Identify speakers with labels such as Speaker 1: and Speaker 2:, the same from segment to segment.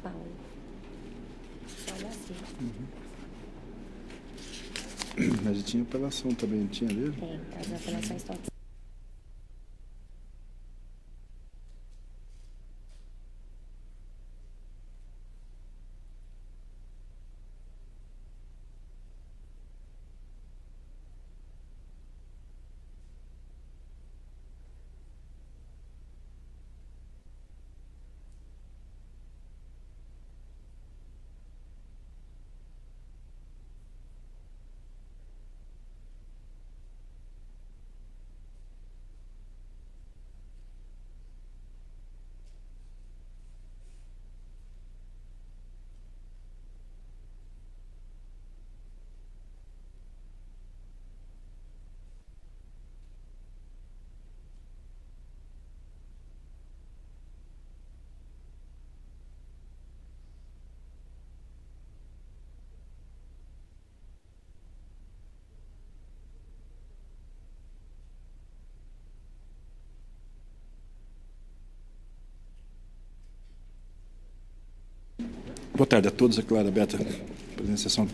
Speaker 1: Paulo. Só olha assim.
Speaker 2: Mas tinha apelação também, não tinha dele?
Speaker 1: Tem, as apelações estão.
Speaker 2: Boa tarde a todos. É claro, aberta a presença sessão do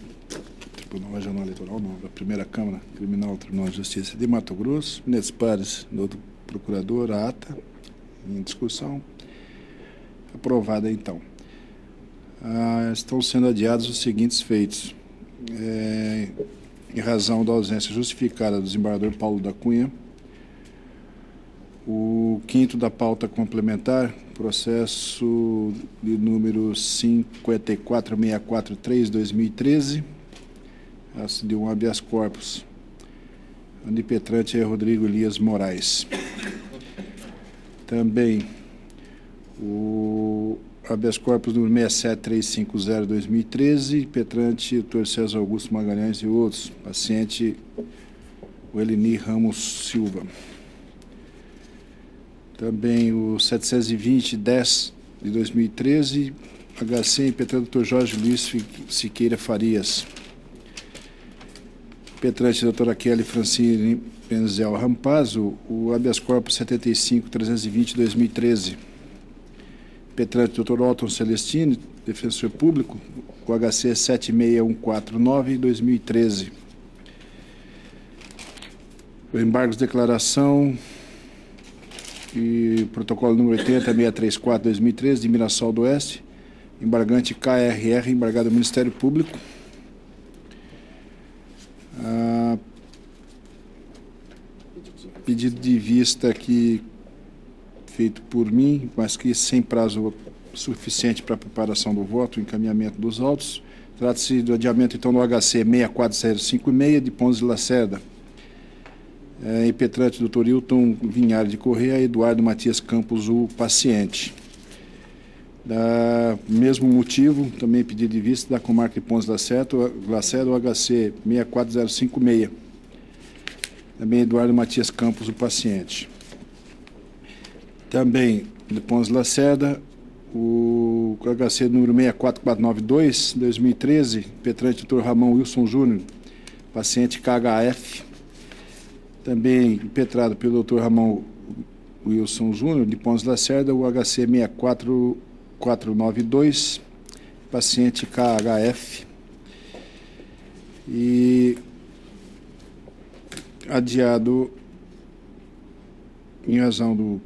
Speaker 2: Tribunal Regional Eleitoral, da Primeira Câmara Criminal do Tribunal de Justiça de Mato Grosso. Menezes Pares, do procurador, a ata em discussão. Aprovada, então. Estão sendo adiados os seguintes feitos. Em razão da ausência justificada do desembargador Paulo da Cunha, o quinto da pauta complementar, processo de número 54643/2013, de um habeas corpus. O impetrante é Rodrigo Elias Moraes. Também o habeas corpus número 67350/2013, impetrante Dr. César Augusto Magalhães e outros. Paciente o Elini Ramos Silva. Também o 720-10/2013, HC impetrante Dr. Jorge Luiz Siqueira Farias. Impetrante doutora Kelly Francine Penzel Rampazzo, o habeas corpus 75-320/2013. Impetrante Dr. Otton Celestini, defensor público, o HC 76149/2013. O embargos de declaração e protocolo número 80634/2013, de Mirassol do Oeste, embargante KRR, embargado do Ministério Público. Pedido de vista aqui feito por mim, mas que sem prazo suficiente para a preparação do voto, encaminhamento dos autos. Trata-se do adiamento, então, do HC 64056, de Pontes de Lacerda. Impetrante Dr. Hilton Vinhari de Correia, Eduardo Matias Campos, o paciente. Mesmo motivo, também pedido de vista da comarca de Pontes de Lacerda, o HC 64056. Também Eduardo Matias Campos, o paciente. Também de Pontes de Lacerda, o HC número 64492/2013, impetrante Dr. Ramon Wilson Júnior, paciente KHF. Também impetrado pelo Dr. Ramon Wilson Júnior, de Pontes de Lacerda, o HC 64492, paciente KHF. E adiado em razão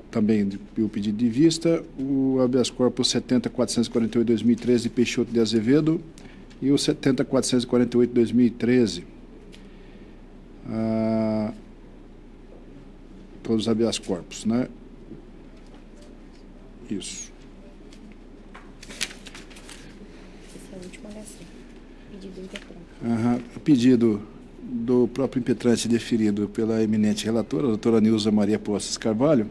Speaker 2: também do pedido de vista, o habeas corpus 70.448/2013 de Peixoto de Azevedo e o 70.448/2013. Todos os habeas corpus, né? Isso.
Speaker 1: Esse é o último HC. Pedido do impetrante.
Speaker 2: O pedido do próprio impetrante deferido pela eminente relatora, a doutora Nilza Maria Posses Carvalho,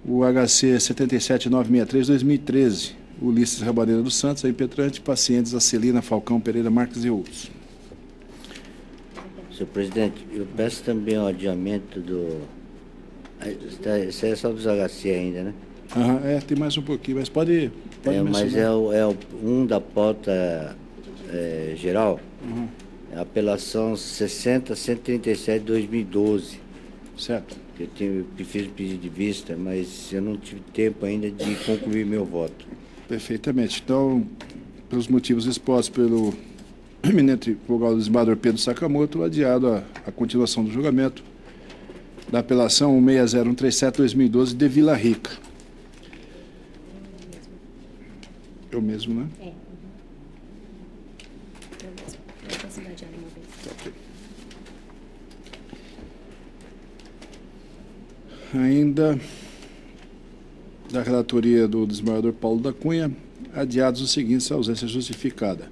Speaker 2: o HC 77.963/2013, Ulisses Rabaneira dos Santos, a impetrante, pacientes Acelina Falcão Pereira Marques e outros.
Speaker 3: Senhor presidente, eu peço também o adiamento do... Isso é só dos HC ainda, né?
Speaker 2: Tem mais um pouquinho, mas pode
Speaker 3: mas um da pauta geral, é a apelação 60.137/2012.
Speaker 2: Certo.
Speaker 3: Eu fiz o pedido de vista, mas eu não tive tempo ainda de concluir meu voto.
Speaker 2: Perfeitamente. Então, pelos motivos expostos pelo eminente advogado desembargador Pedro Sakamoto, adiado a continuação do julgamento da apelação 16037-2012 de Vila Rica. Eu mesmo, né?
Speaker 1: É. Eu mesmo. Eu posso dar diário uma vez.
Speaker 2: Tá, ok. Ainda da relatoria do desembargador Paulo da Cunha, adiados os seguintes: a ausência justificada.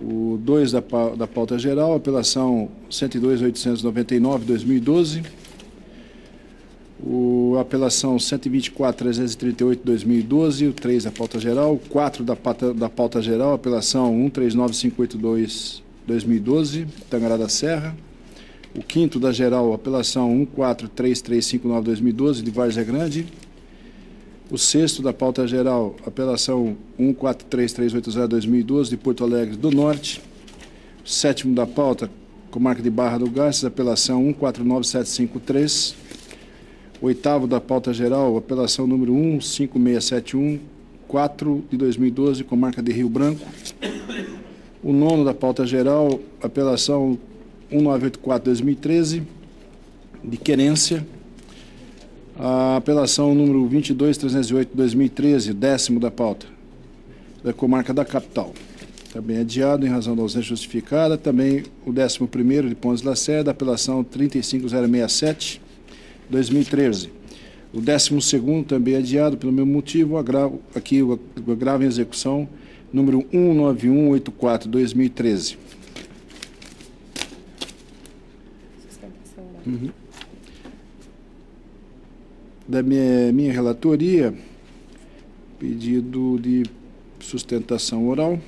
Speaker 2: O 2 da pauta geral, apelação 102.899/2012. A apelação 124.338/2012, o 3 da pauta geral. O 4 da pauta geral, apelação 139.582/2012, Tangará da Serra. O 5º da geral, apelação 143.359/2012, de Várzea Grande. O 6º da pauta geral, apelação 143.380/2012, de Porto Alegre do Norte. O 7º da pauta, comarca de Barra do Garças, apelação 149.753. O 8º da pauta geral, apelação número 15671, 4 de 2012, comarca de Rio Branco. O 9º da pauta geral, apelação 1984/2013, de Querência. A apelação número 22.308/2013, 10º da pauta, da comarca da capital. Também adiado em razão da ausência justificada. Também o 11º de Pontes de Lacerda, apelação 35067/2013. O 12º também adiado pelo mesmo motivo, o agravo em execução número 19184/2013.
Speaker 1: Sustentação oral.
Speaker 2: Da minha relatoria, pedido de sustentação oral.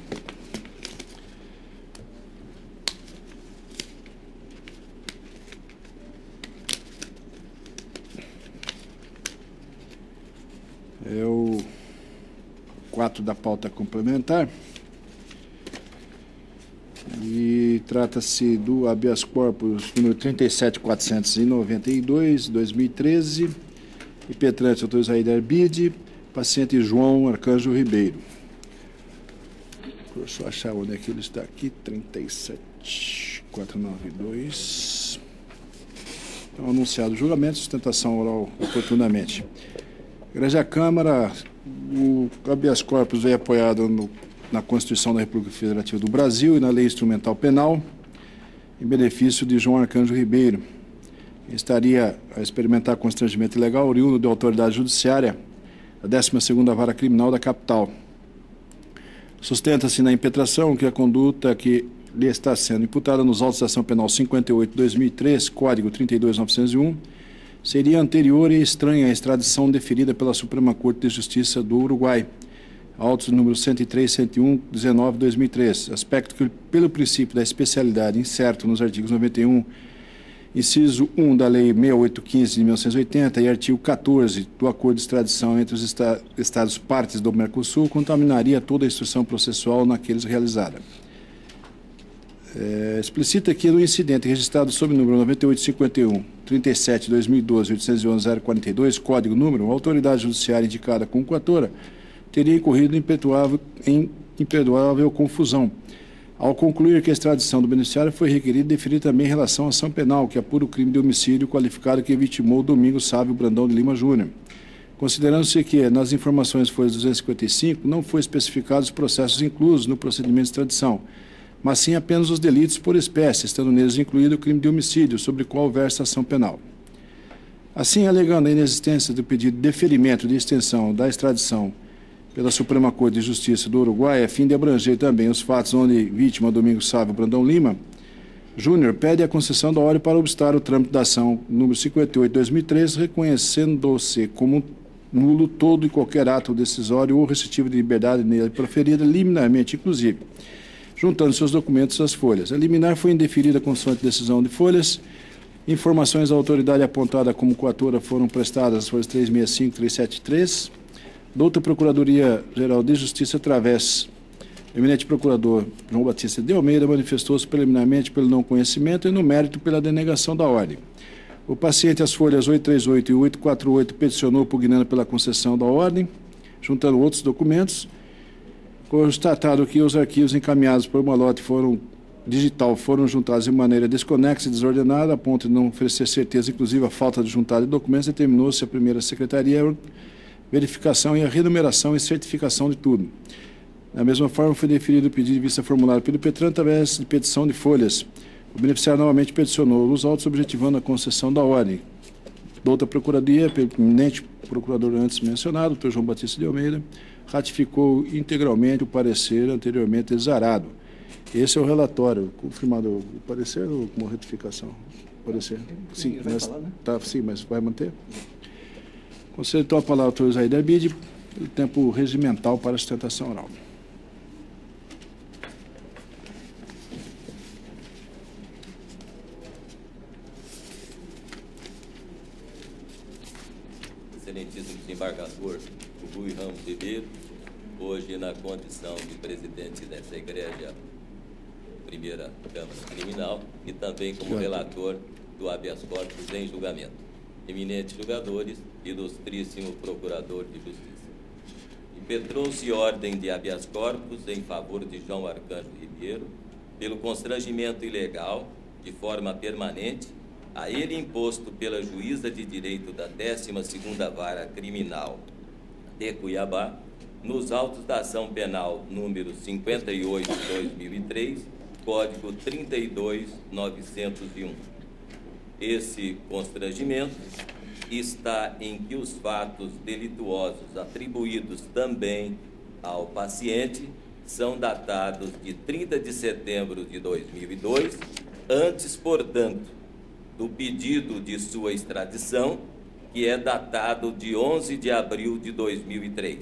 Speaker 2: É o 4 da pauta complementar. E trata-se do habeas corpus número 37.492/2013, impetrante doutor Isaíde Arbide, paciente João Arcanjo Ribeiro. Deixa eu só achar onde é que ele está aqui. 37.492. Então, anunciado o julgamento, sustentação oral oportunamente. Igreja Câmara, o habeas corpus é apoiado na Constituição da República Federativa do Brasil e na Lei Instrumental Penal, em benefício de João Arcanjo Ribeiro. Estaria a experimentar constrangimento ilegal oriundo de autoridade judiciária da 12ª Vara Criminal da capital. Sustenta-se na impetração que a conduta que lhe está sendo imputada nos autos da ação penal 58/2003, Código 32.901, seria anterior e estranha à extradição deferida pela Suprema Corte de Justiça do Uruguai, autos número 103, 101, 19/2003, aspecto que, pelo princípio da especialidade incerto nos artigos 91, inciso 1 da Lei 6815 de 1980 e artigo 14 do Acordo de Extradição entre os Estados partes do Mercosul, contaminaria toda a instrução processual naqueles realizada. Explicita que no incidente registrado sob o número 9851, 37, 2012, 811, 042, código número, a autoridade judiciária indicada como coatora teria incorrido em imperdoável confusão, ao concluir que a extradição do beneficiário foi requerida e deferir também em relação à ação penal, que apura o crime de homicídio qualificado que vitimou Domingos Sávio Brandão de Lima Júnior. Considerando-se que, nas informações folhas 255, não foi especificados os processos inclusos no procedimento de extradição, mas sim apenas os delitos por espécie, estando neles incluído o crime de homicídio, sobre o qual versa a ação penal. Assim, alegando a inexistência do pedido de deferimento de extensão da extradição pela Suprema Corte de Justiça do Uruguai, a fim de abranger também os fatos onde vítima Domingos Sávio Brandão Lima Júnior, pede a concessão da ordem para obstar o trâmite da ação número 58/2003, reconhecendo-se como nulo todo e qualquer ato decisório ou restritivo de liberdade nele proferida, liminarmente inclusive, juntando seus documentos às folhas. A liminar foi indeferida consoante decisão de folhas. Informações da autoridade apontada como coatora foram prestadas às folhas 365 e 373. Douta Procuradoria-Geral de Justiça, através do eminente procurador João Batista de Almeida, manifestou-se preliminarmente pelo não conhecimento e no mérito pela denegação da ordem. O paciente, as folhas 838 e 848, peticionou pugnando pela concessão da ordem, juntando outros documentos, constatado que os arquivos encaminhados por Malote digital foram juntados de maneira desconexa e desordenada, a ponto de não oferecer certeza, inclusive a falta de juntada de documentos, determinou-se a primeira secretaria a verificação e a renumeração e certificação de tudo. Da mesma forma, foi deferido o pedido de vista formulado pelo Petran através de petição de folhas. O beneficiário novamente peticionou os autos, objetivando a concessão da ordem. Da outra procuradoria, pelo eminente procurador antes mencionado, Dr. João Batista de Almeida, ratificou integralmente o parecer anteriormente exarado. Esse é o relatório. Confirmado o parecer ou com retificação? Parecer. Sim, mas, falar, né? Sim, mas vai manter? Concedo então a palavra ao Dr. Zaide Abide, pelo tempo regimental para a sustentação oral.
Speaker 4: Excelentíssimo desembargador Rui Ramos Ribeiro, hoje na condição de presidente dessa egrégia primeira Câmara Criminal e também como relator do habeas corpus em julgamento. Eminentes julgadores, ilustríssimo procurador de justiça. Impetrou-se ordem de habeas corpus em favor de João Arcanjo Ribeiro pelo constrangimento ilegal, de forma permanente, a ele imposto pela juíza de direito da 12ª Vara Criminal de Cuiabá, nos autos da ação penal número 58/2003, Código 32.901. Esse constrangimento está em que os fatos delituosos atribuídos também ao paciente são datados de 30 de setembro de 2002, antes, portanto, do pedido de sua extradição, que é datado de 11 de abril de 2003,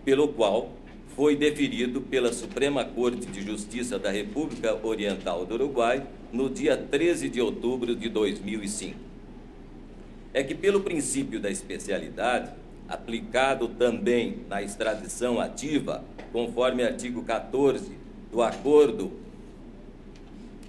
Speaker 4: pelo qual foi deferido pela Suprema Corte de Justiça da República Oriental do Uruguai no dia 13 de outubro de 2005. É que, pelo princípio da especialidade, aplicado também na extradição ativa, conforme artigo 14 do Acordo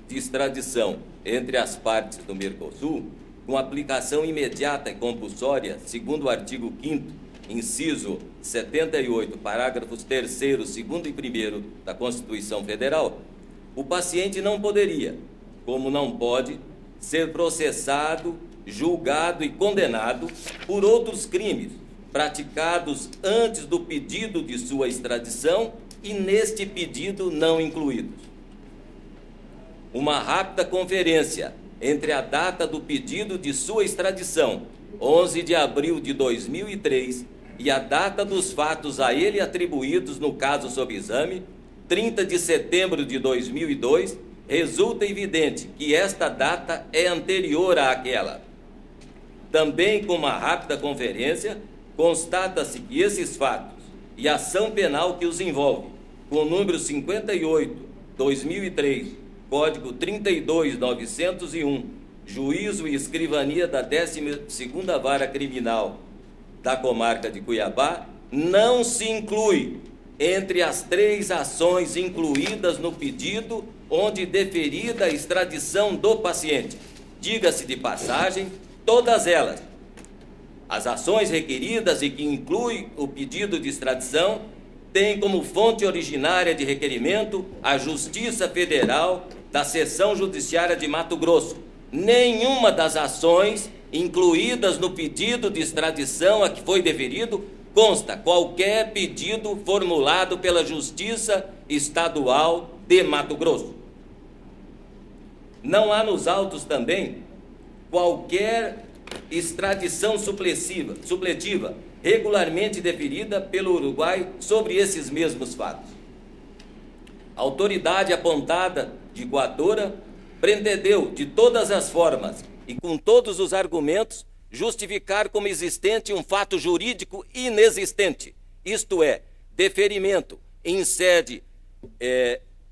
Speaker 4: de Extradição entre as partes do Mercosul, com aplicação imediata e compulsória, segundo o artigo 5º, inciso 78, parágrafos 3º, 2º e 1º da Constituição Federal, o paciente não poderia, como não pode, ser processado, julgado e condenado por outros crimes praticados antes do pedido de sua extradição e neste pedido não incluídos. Uma rápida conferência entre a data do pedido de sua extradição, 11 de abril de 2003, e a data dos fatos a ele atribuídos no caso sob exame, 30 de setembro de 2002, resulta evidente que esta data é anterior àquela. Também com uma rápida conferência, constata-se que esses fatos e a ação penal que os envolve, com o número 58/2003, Código 32.901, Juízo e Escrivania da 12ª Vara Criminal da Comarca de Cuiabá, não se inclui entre as 3 ações incluídas no pedido onde deferida a extradição do paciente. Diga-se de passagem, todas elas, as ações requeridas e que inclui o pedido de extradição, têm como fonte originária de requerimento a Justiça Federal da Seção Judiciária de Mato Grosso. Nenhuma das ações incluídas no pedido de extradição a que foi deferido consta qualquer pedido formulado pela Justiça Estadual de Mato Grosso. Não há nos autos também qualquer extradição supletiva regularmente deferida pelo Uruguai sobre esses mesmos fatos. A autoridade apontada de coatora pretendeu, de todas as formas e com todos os argumentos, justificar como existente um fato jurídico inexistente, isto é, deferimento em sede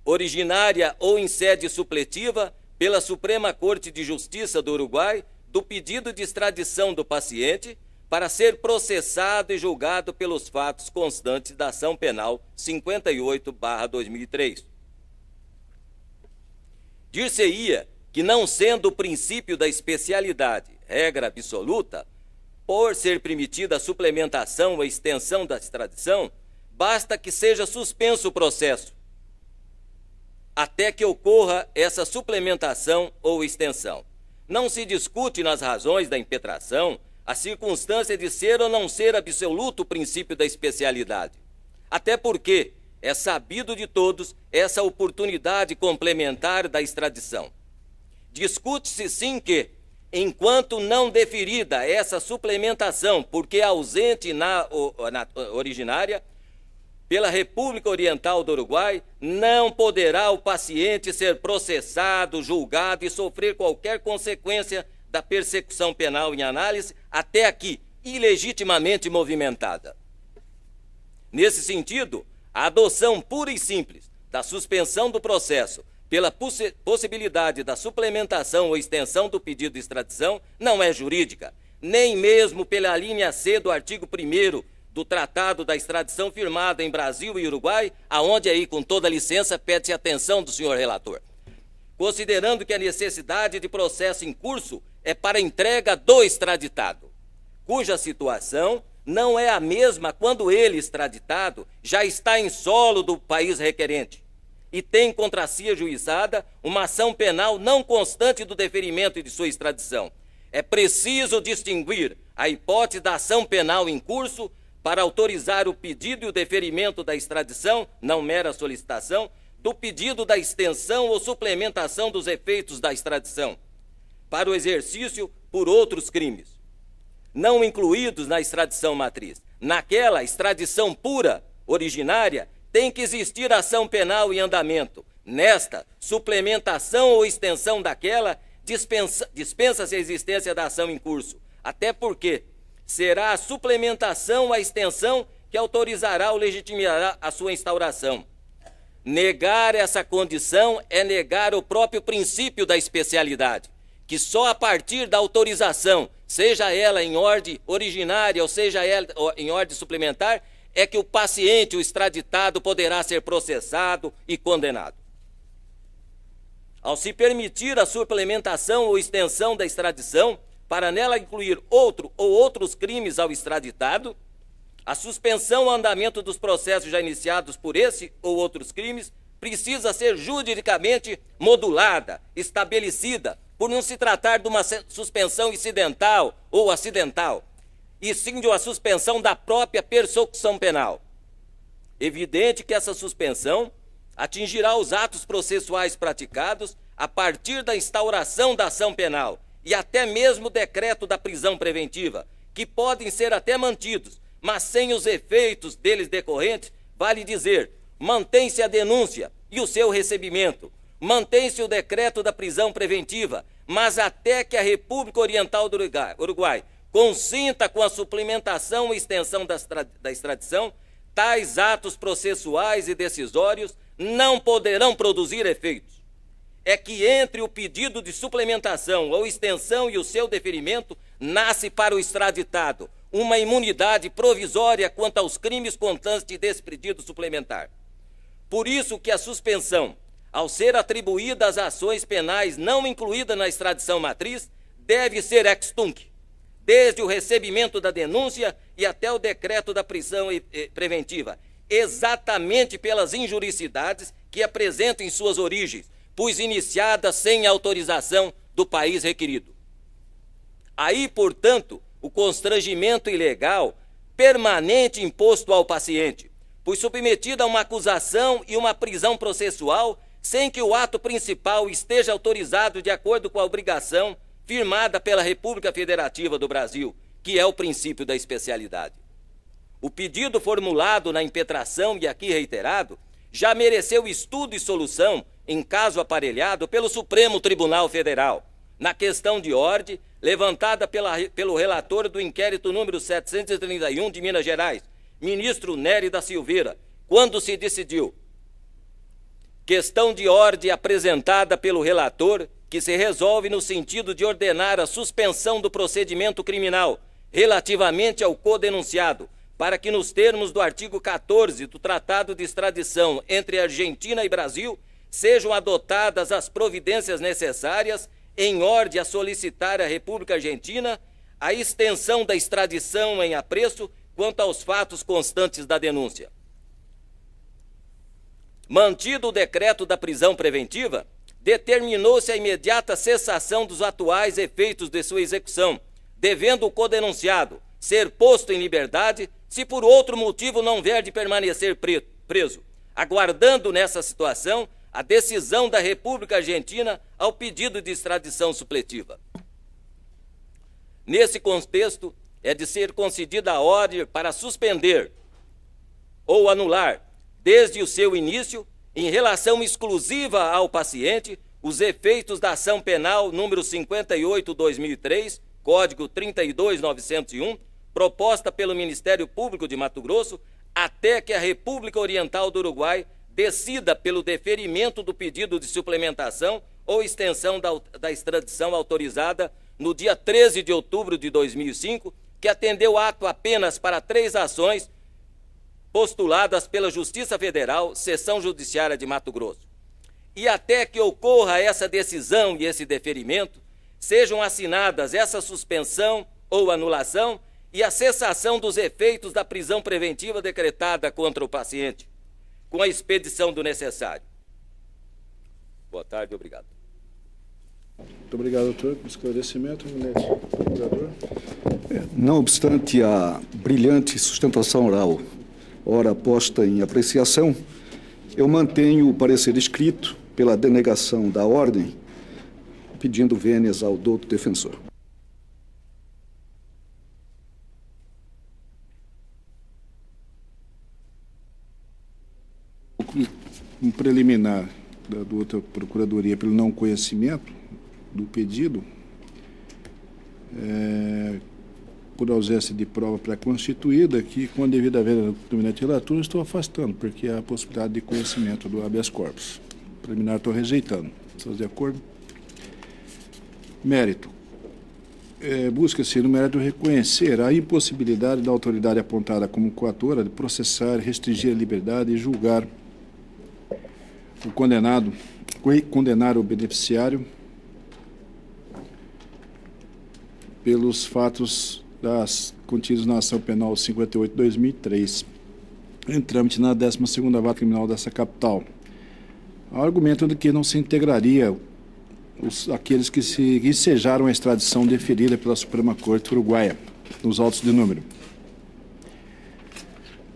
Speaker 4: originária ou em sede supletiva pela Suprema Corte de Justiça do Uruguai do pedido de extradição do paciente para ser processado e julgado pelos fatos constantes da ação penal 58/2003. Dir-se-ia que, não sendo o princípio da especialidade regra absoluta, por ser permitida a suplementação ou extensão da extradição, basta que seja suspenso o processo, até que ocorra essa suplementação ou extensão. Não se discute nas razões da impetração a circunstância de ser ou não ser absoluto o princípio da especialidade. Até porque é sabido de todos essa oportunidade complementar da extradição. Discute-se sim que, enquanto não deferida essa suplementação, porque ausente na originária, pela República Oriental do Uruguai, não poderá o paciente ser processado, julgado e sofrer qualquer consequência da persecução penal em análise, até aqui, ilegitimamente movimentada. Nesse sentido, a adoção pura e simples da suspensão do processo pela possibilidade da suplementação ou extensão do pedido de extradição não é jurídica, nem mesmo pela linha C do artigo 1º do Tratado da Extradição firmado em Brasil e Uruguai, aonde aí, com toda licença, pede-se atenção do senhor relator. Considerando que a necessidade de processo em curso é para entrega do extraditado, cuja situação não é a mesma quando ele, extraditado, já está em solo do país requerente e tem contra si ajuizada uma ação penal não constante do deferimento de sua extradição. É preciso distinguir a hipótese da ação penal em curso para autorizar o pedido e o deferimento da extradição, não mera solicitação, do pedido da extensão ou suplementação dos efeitos da extradição, para o exercício por outros crimes, não incluídos na extradição matriz. Naquela extradição pura, originária, tem que existir ação penal em andamento. Nesta, suplementação ou extensão daquela, dispensa-se a existência da ação em curso, até porque será a suplementação ou a extensão que autorizará ou legitimará a sua instauração. Negar essa condição é negar o próprio princípio da especialidade, que só a partir da autorização, seja ela em ordem originária ou seja ela em ordem suplementar, é que o paciente, o extraditado, poderá ser processado e condenado. Ao se permitir a suplementação ou extensão da extradição, para nela incluir outro ou outros crimes ao extraditado, a suspensão ou andamento dos processos já iniciados por esse ou outros crimes precisa ser juridicamente modulada, estabelecida, por não se tratar de uma suspensão incidental ou acidental, e sim de uma suspensão da própria persecução penal. Evidente que essa suspensão atingirá os atos processuais praticados a partir da instauração da ação penal e até mesmo o decreto da prisão preventiva, que podem ser até mantidos, mas sem os efeitos deles decorrentes, vale dizer, mantém-se a denúncia e o seu recebimento, mantém-se o decreto da prisão preventiva, mas até que a República Oriental do Uruguai consinta com a suplementação e extensão da extradição, tais atos processuais e decisórios não poderão produzir efeitos. É que entre o pedido de suplementação ou extensão e o seu deferimento, nasce para o extraditado uma imunidade provisória quanto aos crimes constantes desse pedido suplementar. Por isso que a suspensão, ao ser atribuída às ações penais não incluídas na extradição matriz, deve ser ex tunc, desde o recebimento da denúncia e até o decreto da prisão preventiva, exatamente pelas injuricidades que apresentam em suas origens, pois iniciadas sem autorização do país requerido. Aí, portanto, o constrangimento ilegal permanente imposto ao paciente, pois submetido a uma acusação e uma prisão processual sem que o ato principal esteja autorizado de acordo com a obrigação firmada pela República Federativa do Brasil, que é o princípio da especialidade. O pedido formulado na impetração e aqui reiterado já mereceu estudo e solução em caso aparelhado pelo Supremo Tribunal Federal, na questão de ordem levantada pelo relator do inquérito número 731 de Minas Gerais, ministro Nery da Silveira, quando se decidiu. Questão de ordem apresentada pelo relator que se resolve no sentido de ordenar a suspensão do procedimento criminal relativamente ao codenunciado, para que nos termos do artigo 14 do Tratado de Extradição entre Argentina e Brasil sejam adotadas as providências necessárias em ordem a solicitar à República Argentina a extensão da extradição em apreço quanto aos fatos constantes da denúncia. Mantido o decreto da prisão preventiva, determinou-se a imediata cessação dos atuais efeitos de sua execução, devendo o codenunciado ser posto em liberdade se por outro motivo não vier de permanecer preso, aguardando nessa situação a decisão da República Argentina ao pedido de extradição supletiva. Nesse contexto, é de ser concedida a ordem para suspender ou anular, desde o seu início, em relação exclusiva ao paciente, os efeitos da ação penal número 58/2003, Código 32.901, proposta pelo Ministério Público de Mato Grosso, até que a República Oriental do Uruguai decida pelo deferimento do pedido de suplementação ou extensão da extradição autorizada no dia 13 de outubro de 2005, que atendeu ato apenas para 3 ações postuladas pela Justiça Federal, Seção Judiciária de Mato Grosso. E até que ocorra essa decisão e esse deferimento, sejam assinadas essa suspensão ou anulação e a cessação dos efeitos da prisão preventiva decretada contra o paciente, com a expedição do necessário. Boa tarde, obrigado.
Speaker 2: Muito obrigado, doutor, pelo esclarecimento. Procurador.
Speaker 5: Não obstante a brilhante sustentação oral, ora posta em apreciação, eu mantenho o parecer escrito pela denegação da ordem, pedindo vênias ao douto defensor.
Speaker 2: Um preliminar da outra procuradoria pelo não conhecimento do pedido, por ausência de prova pré-constituída, que com a devida vênia do dominante relator estou afastando, porque há a possibilidade de conhecimento do habeas corpus. O preliminar estou rejeitando. Estão de acordo? Mérito. Busca-se no mérito reconhecer a impossibilidade da autoridade apontada como coatora de processar, restringir a liberdade e julgar o condenado, condenar o beneficiário pelos fatos contidos na ação penal 58/2003, em trâmite na 12ª Vara Criminal dessa capital. Há argumento de que não se integraria aqueles que se ensejaram a extradição deferida pela Suprema Corte Uruguaia, nos autos de número.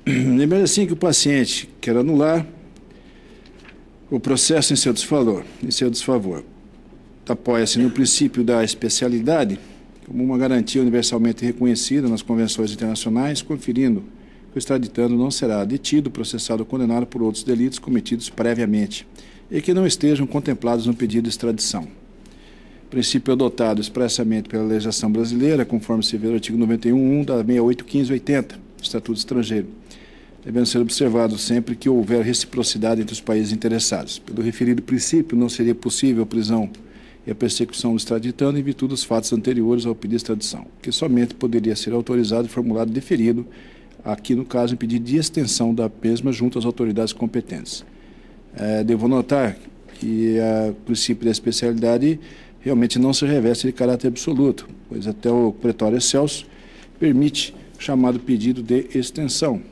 Speaker 2: Lembrando assim que o paciente quer anular o processo em seu desfavor. Apoia-se no princípio da especialidade como uma garantia universalmente reconhecida nas convenções internacionais, conferindo que o extraditando não será detido, processado ou condenado por outros delitos cometidos previamente e que não estejam contemplados no pedido de extradição. O princípio adotado expressamente pela legislação brasileira, conforme se vê no artigo 91.1 da 68.15.80 do Estatuto Estrangeiro, devendo ser observado sempre que houver reciprocidade entre os países interessados. Pelo referido princípio, não seria possível a prisão e a persecução do extraditando em virtude dos fatos anteriores ao pedido de extradição, que somente poderia ser autorizado e formulado deferido, aqui no caso, em pedido de extensão da mesma junto às autoridades competentes. Devo notar que o princípio da especialidade realmente não se reveste de caráter absoluto, pois até o pretório excelso permite o chamado pedido de extensão,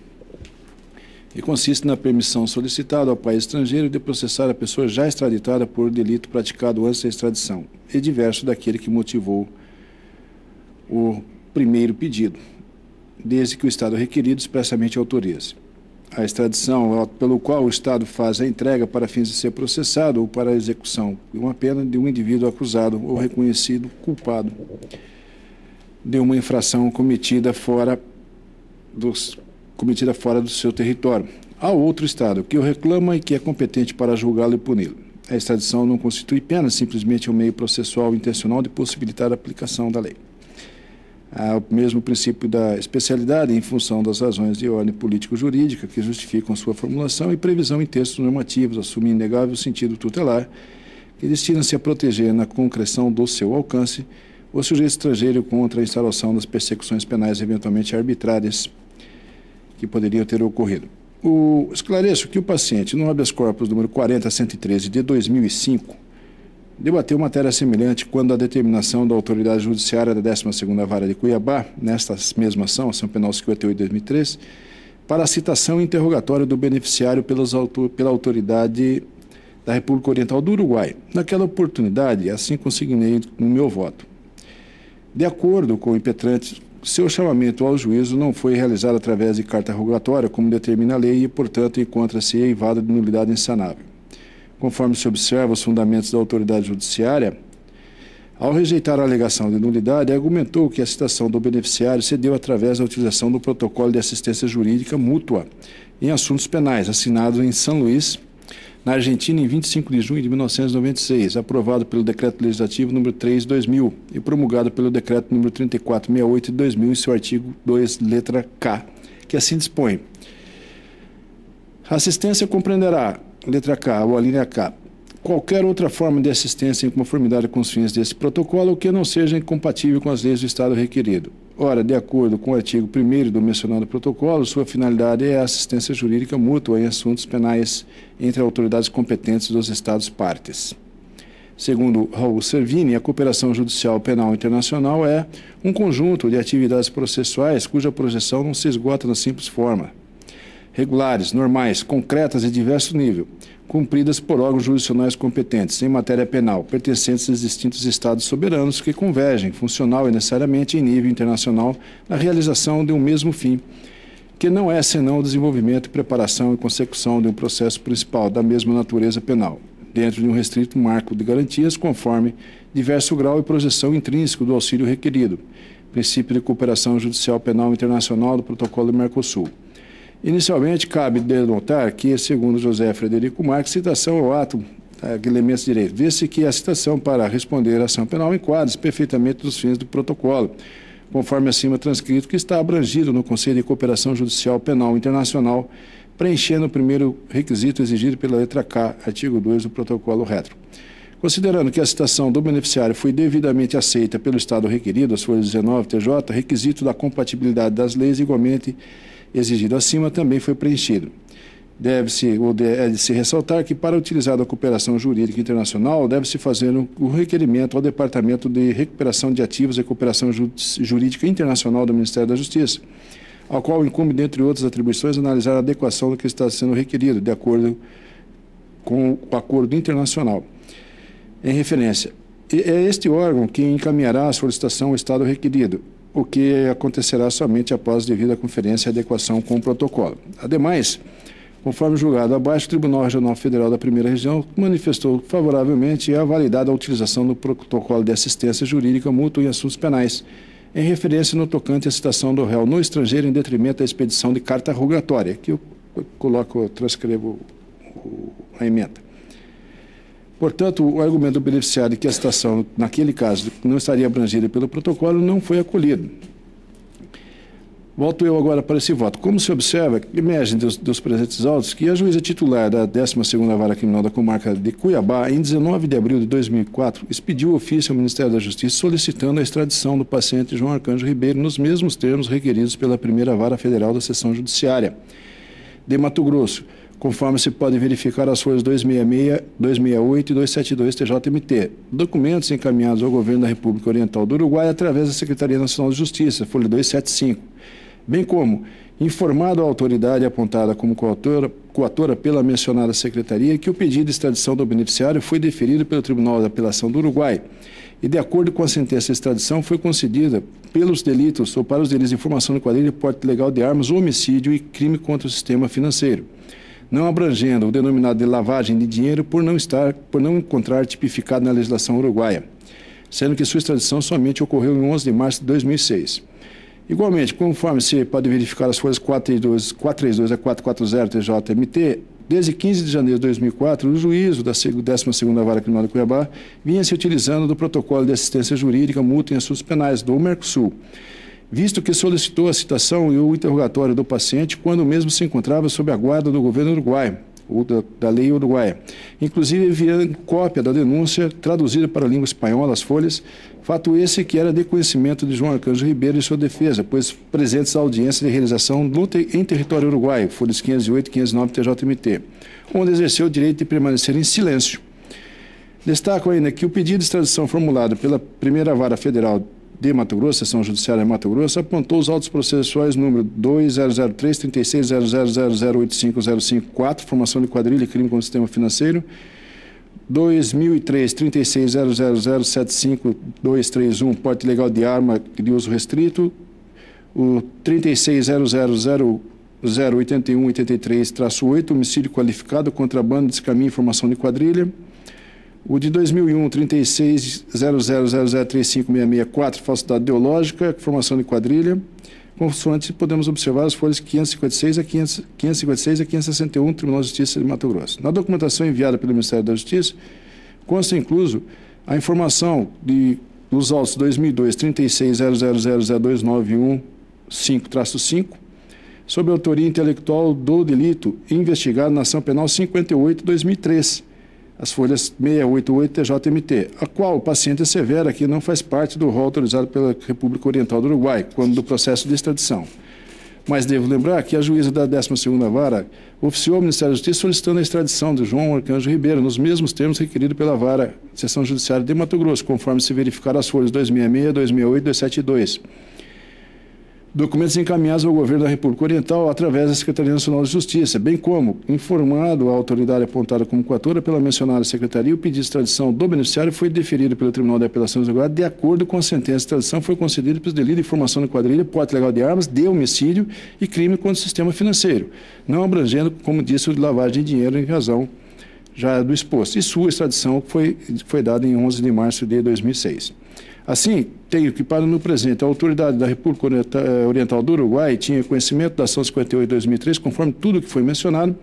Speaker 2: e consiste na permissão solicitada ao país estrangeiro de processar a pessoa já extraditada por delito praticado antes da extradição, e diverso daquele que motivou o primeiro pedido, desde que o Estado requerido expressamente autorize. A extradição pelo qual o Estado faz a entrega para fins de ser processado ou para a execução de uma pena de um indivíduo acusado ou reconhecido culpado de uma infração cometida fora do seu território, ao outro Estado que o reclama e que é competente para julgá-lo e puni-lo. A extradição não constitui pena, simplesmente um meio processual intencional de possibilitar a aplicação da lei. Há o mesmo princípio da especialidade em função das razões de ordem político-jurídica que justificam sua formulação e previsão em textos normativos, assume inegável sentido tutelar, que destina-se a proteger na concreção do seu alcance o sujeito estrangeiro contra a instauração das persecuções penais eventualmente arbitrárias que poderiam ter ocorrido. Esclareço que o paciente, no habeas corpus número 40.113 de 2005, debateu matéria semelhante quando a determinação da autoridade judiciária da 12ª Vara de Cuiabá, nesta mesma ação, ação penal 58 de 2003, para a citação e interrogatório do beneficiário pela autoridade da República Oriental do Uruguai. Naquela oportunidade, assim consignei no meu voto. De acordo com o impetrante, seu chamamento ao juízo não foi realizado através de carta rogatória, como determina a lei, e, portanto, encontra-se eivado de nulidade insanável. Conforme se observa os fundamentos da autoridade judiciária, ao rejeitar a alegação de nulidade, argumentou que a citação do beneficiário se deu através da utilização do protocolo de assistência jurídica mútua em assuntos penais, assinado em São Luís, na Argentina, em 25 de junho de 1996, aprovado pelo Decreto Legislativo nº 3 de 2000 e promulgado pelo Decreto nº 3468 de 2000 em seu artigo 2, letra K, que assim dispõe. A assistência compreenderá, letra K ou a linha K, qualquer outra forma de assistência em conformidade com os fins deste protocolo que não seja incompatível com as leis do Estado requerido. Ora, de acordo com o artigo 1º do mencionado protocolo, sua finalidade é a assistência jurídica mútua em assuntos penais entre autoridades competentes dos Estados partes. Segundo Raul Servini, a cooperação judicial penal internacional é um conjunto de atividades processuais cuja projeção não se esgota na simples forma. Regulares, normais, concretas de diverso nível, cumpridas por órgãos jurisdicionais competentes em matéria penal, pertencentes aos distintos Estados soberanos que convergem, funcional e necessariamente em nível internacional, na realização de um mesmo fim, que não é senão o desenvolvimento, preparação e consecução de um processo principal da mesma natureza penal, dentro de um restrito marco de garantias conforme diverso grau e projeção intrínseco do auxílio requerido, princípio de cooperação judicial penal internacional do Protocolo do Mercosul. Inicialmente, cabe denotar que, segundo José Frederico Marques, citação ao ato de elementos de direito. Vê-se que a citação para responder à ação penal enquadra-se perfeitamente dos fins do protocolo, conforme acima transcrito, que está abrangido no Conselho de Cooperação Judicial Penal Internacional, preenchendo o primeiro requisito exigido pela letra K, artigo 2 do protocolo retro. Considerando que a citação do beneficiário foi devidamente aceita pelo Estado requerido, as folhas 19 TJ, requisito da compatibilidade das leis igualmente exigido acima também foi preenchido. Deve-se ressaltar que, para utilizar a cooperação jurídica internacional, deve-se fazer o requerimento ao Departamento de Recuperação de Ativos e Cooperação Jurídica Internacional do Ministério da Justiça, ao qual incumbe, dentre outras atribuições, analisar a adequação do que está sendo requerido, de acordo com o acordo internacional. Em referência, é este órgão que encaminhará a solicitação ao Estado requerido, o que acontecerá somente após devida conferência e adequação com o protocolo. Ademais, conforme julgado abaixo, o Tribunal Regional Federal da Primeira Região manifestou favoravelmente a validade da utilização do protocolo de assistência jurídica mútua em assuntos penais, em referência no tocante à citação do réu no estrangeiro em detrimento da expedição de carta rogatória, que eu transcrevo a emenda. Portanto, o argumento do beneficiário de que a citação, naquele caso, não estaria abrangida pelo protocolo, não foi acolhido. Volto eu agora para esse voto. Como se observa, emergem dos presentes autos que a juíza titular da 12ª Vara Criminal da Comarca de Cuiabá, em 19 de abril de 2004, expediu ofício ao Ministério da Justiça solicitando a extradição do paciente João Arcanjo Ribeiro nos mesmos termos requeridos pela Primeira Vara Federal da Seção Judiciária de Mato Grosso, conforme se pode verificar as folhas 266, 268 e 272 TJMT, documentos encaminhados ao Governo da República Oriental do Uruguai através da Secretaria Nacional de Justiça, folha 275, bem como informado à autoridade apontada como coautora pela mencionada Secretaria que o pedido de extradição do beneficiário foi deferido pelo Tribunal de Apelação do Uruguai e, de acordo com a sentença de extradição, foi concedida pelos delitos ou para os delitos de formação de quadrilha, porte ilegal de armas, homicídio e crime contra o sistema financeiro, não abrangendo o denominado de lavagem de dinheiro por não encontrar tipificado na legislação uruguaia, sendo que sua extradição somente ocorreu em 11 de março de 2006. Igualmente, conforme se pode verificar as folhas 432 a 440 TJMT, desde 15 de janeiro de 2004, o juízo da 12ª Vara Criminal de Cuiabá vinha se utilizando do protocolo de assistência jurídica mútua em assuntos penais do Mercosul, visto que solicitou a citação e o interrogatório do paciente quando o mesmo se encontrava sob a guarda do governo uruguaio, ou da lei uruguaia, inclusive enviando cópia da denúncia traduzida para a língua espanhola, as folhas, fato esse que era de conhecimento de João Arcanjo Ribeiro e sua defesa, pois presentes à audiência de realização em território uruguaio, folhas 508 e 509 TJMT, onde exerceu o direito de permanecer em silêncio. Destaco ainda que o pedido de extradição formulado pela Primeira Vara Federal de Mato Grosso, Seção Judiciária de Mato Grosso, apontou os autos processuais número 2003-360000850554, formação de quadrilha e crime contra o sistema financeiro, 2003-3600075231, porte ilegal de arma de uso restrito, o 3600008183-8, homicídio qualificado, contrabando, descaminho e formação de quadrilha, o de 2001, 360000356664, falsidade ideológica, formação de quadrilha. Consoante podemos observar as folhas 556 a 561 do Tribunal de Justiça de Mato Grosso. Na documentação enviada pelo Ministério da Justiça, consta incluso a informação dos autos 2002, 3600002915-5, sobre a autoria intelectual do delito investigado na ação penal 58/2003. As folhas 688 TJMT, a qual o paciente assevera que não faz parte do rol autorizado pela República Oriental do Uruguai, quando do processo de extradição. Mas devo lembrar que a juíza da 12ª Vara oficiou ao Ministério da Justiça solicitando a extradição de João Arcanjo Ribeiro, nos mesmos termos requeridos pela Vara Seção Judiciária de Mato Grosso, conforme se verificaram as folhas 266, 268 e 272. Documentos encaminhados ao Governo da República Oriental através da Secretaria Nacional de Justiça, bem como informado a autoridade apontada como coatora pela mencionada Secretaria, o pedido de extradição do beneficiário foi deferido pelo Tribunal de Apelações do Uruguai de acordo com a sentença. A extradição foi concedida pelos delitos de formação de quadrilha, porte ilegal de armas, de homicídio e crime contra o sistema financeiro, não abrangendo, como disse, o de lavagem de dinheiro em razão já do exposto. E sua extradição foi dada em 11 de março de 2006. Assim, tenho que, para no presente, a autoridade da República Oriental do Uruguai tinha conhecimento da ação 58/2003, conforme tudo o que foi mencionado,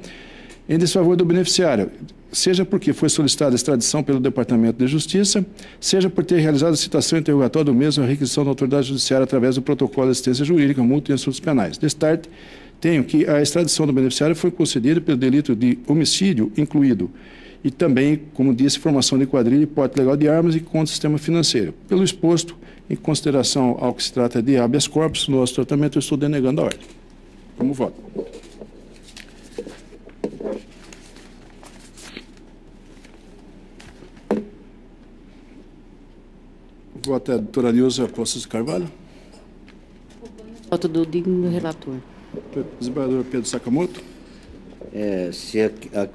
Speaker 2: em desfavor do beneficiário, seja porque foi solicitada a extradição pelo Departamento de Justiça, seja por ter realizado a citação interrogatória do mesmo a requisição da autoridade judiciária através do protocolo de assistência jurídica, multa e assuntos penais. Destarte, tenho que a extradição do beneficiário foi concedida pelo delito de homicídio incluído, e também, como disse, formação de quadrilha e porte legal de armas e contra o sistema financeiro. Pelo exposto, em consideração ao que se trata de habeas corpus, no nosso tratamento, eu estou denegando a ordem. Como voto? O voto é a doutora Nilza Postos de Carvalho.
Speaker 6: Voto do digno relator.
Speaker 2: Desembargador Pedro Sakamoto.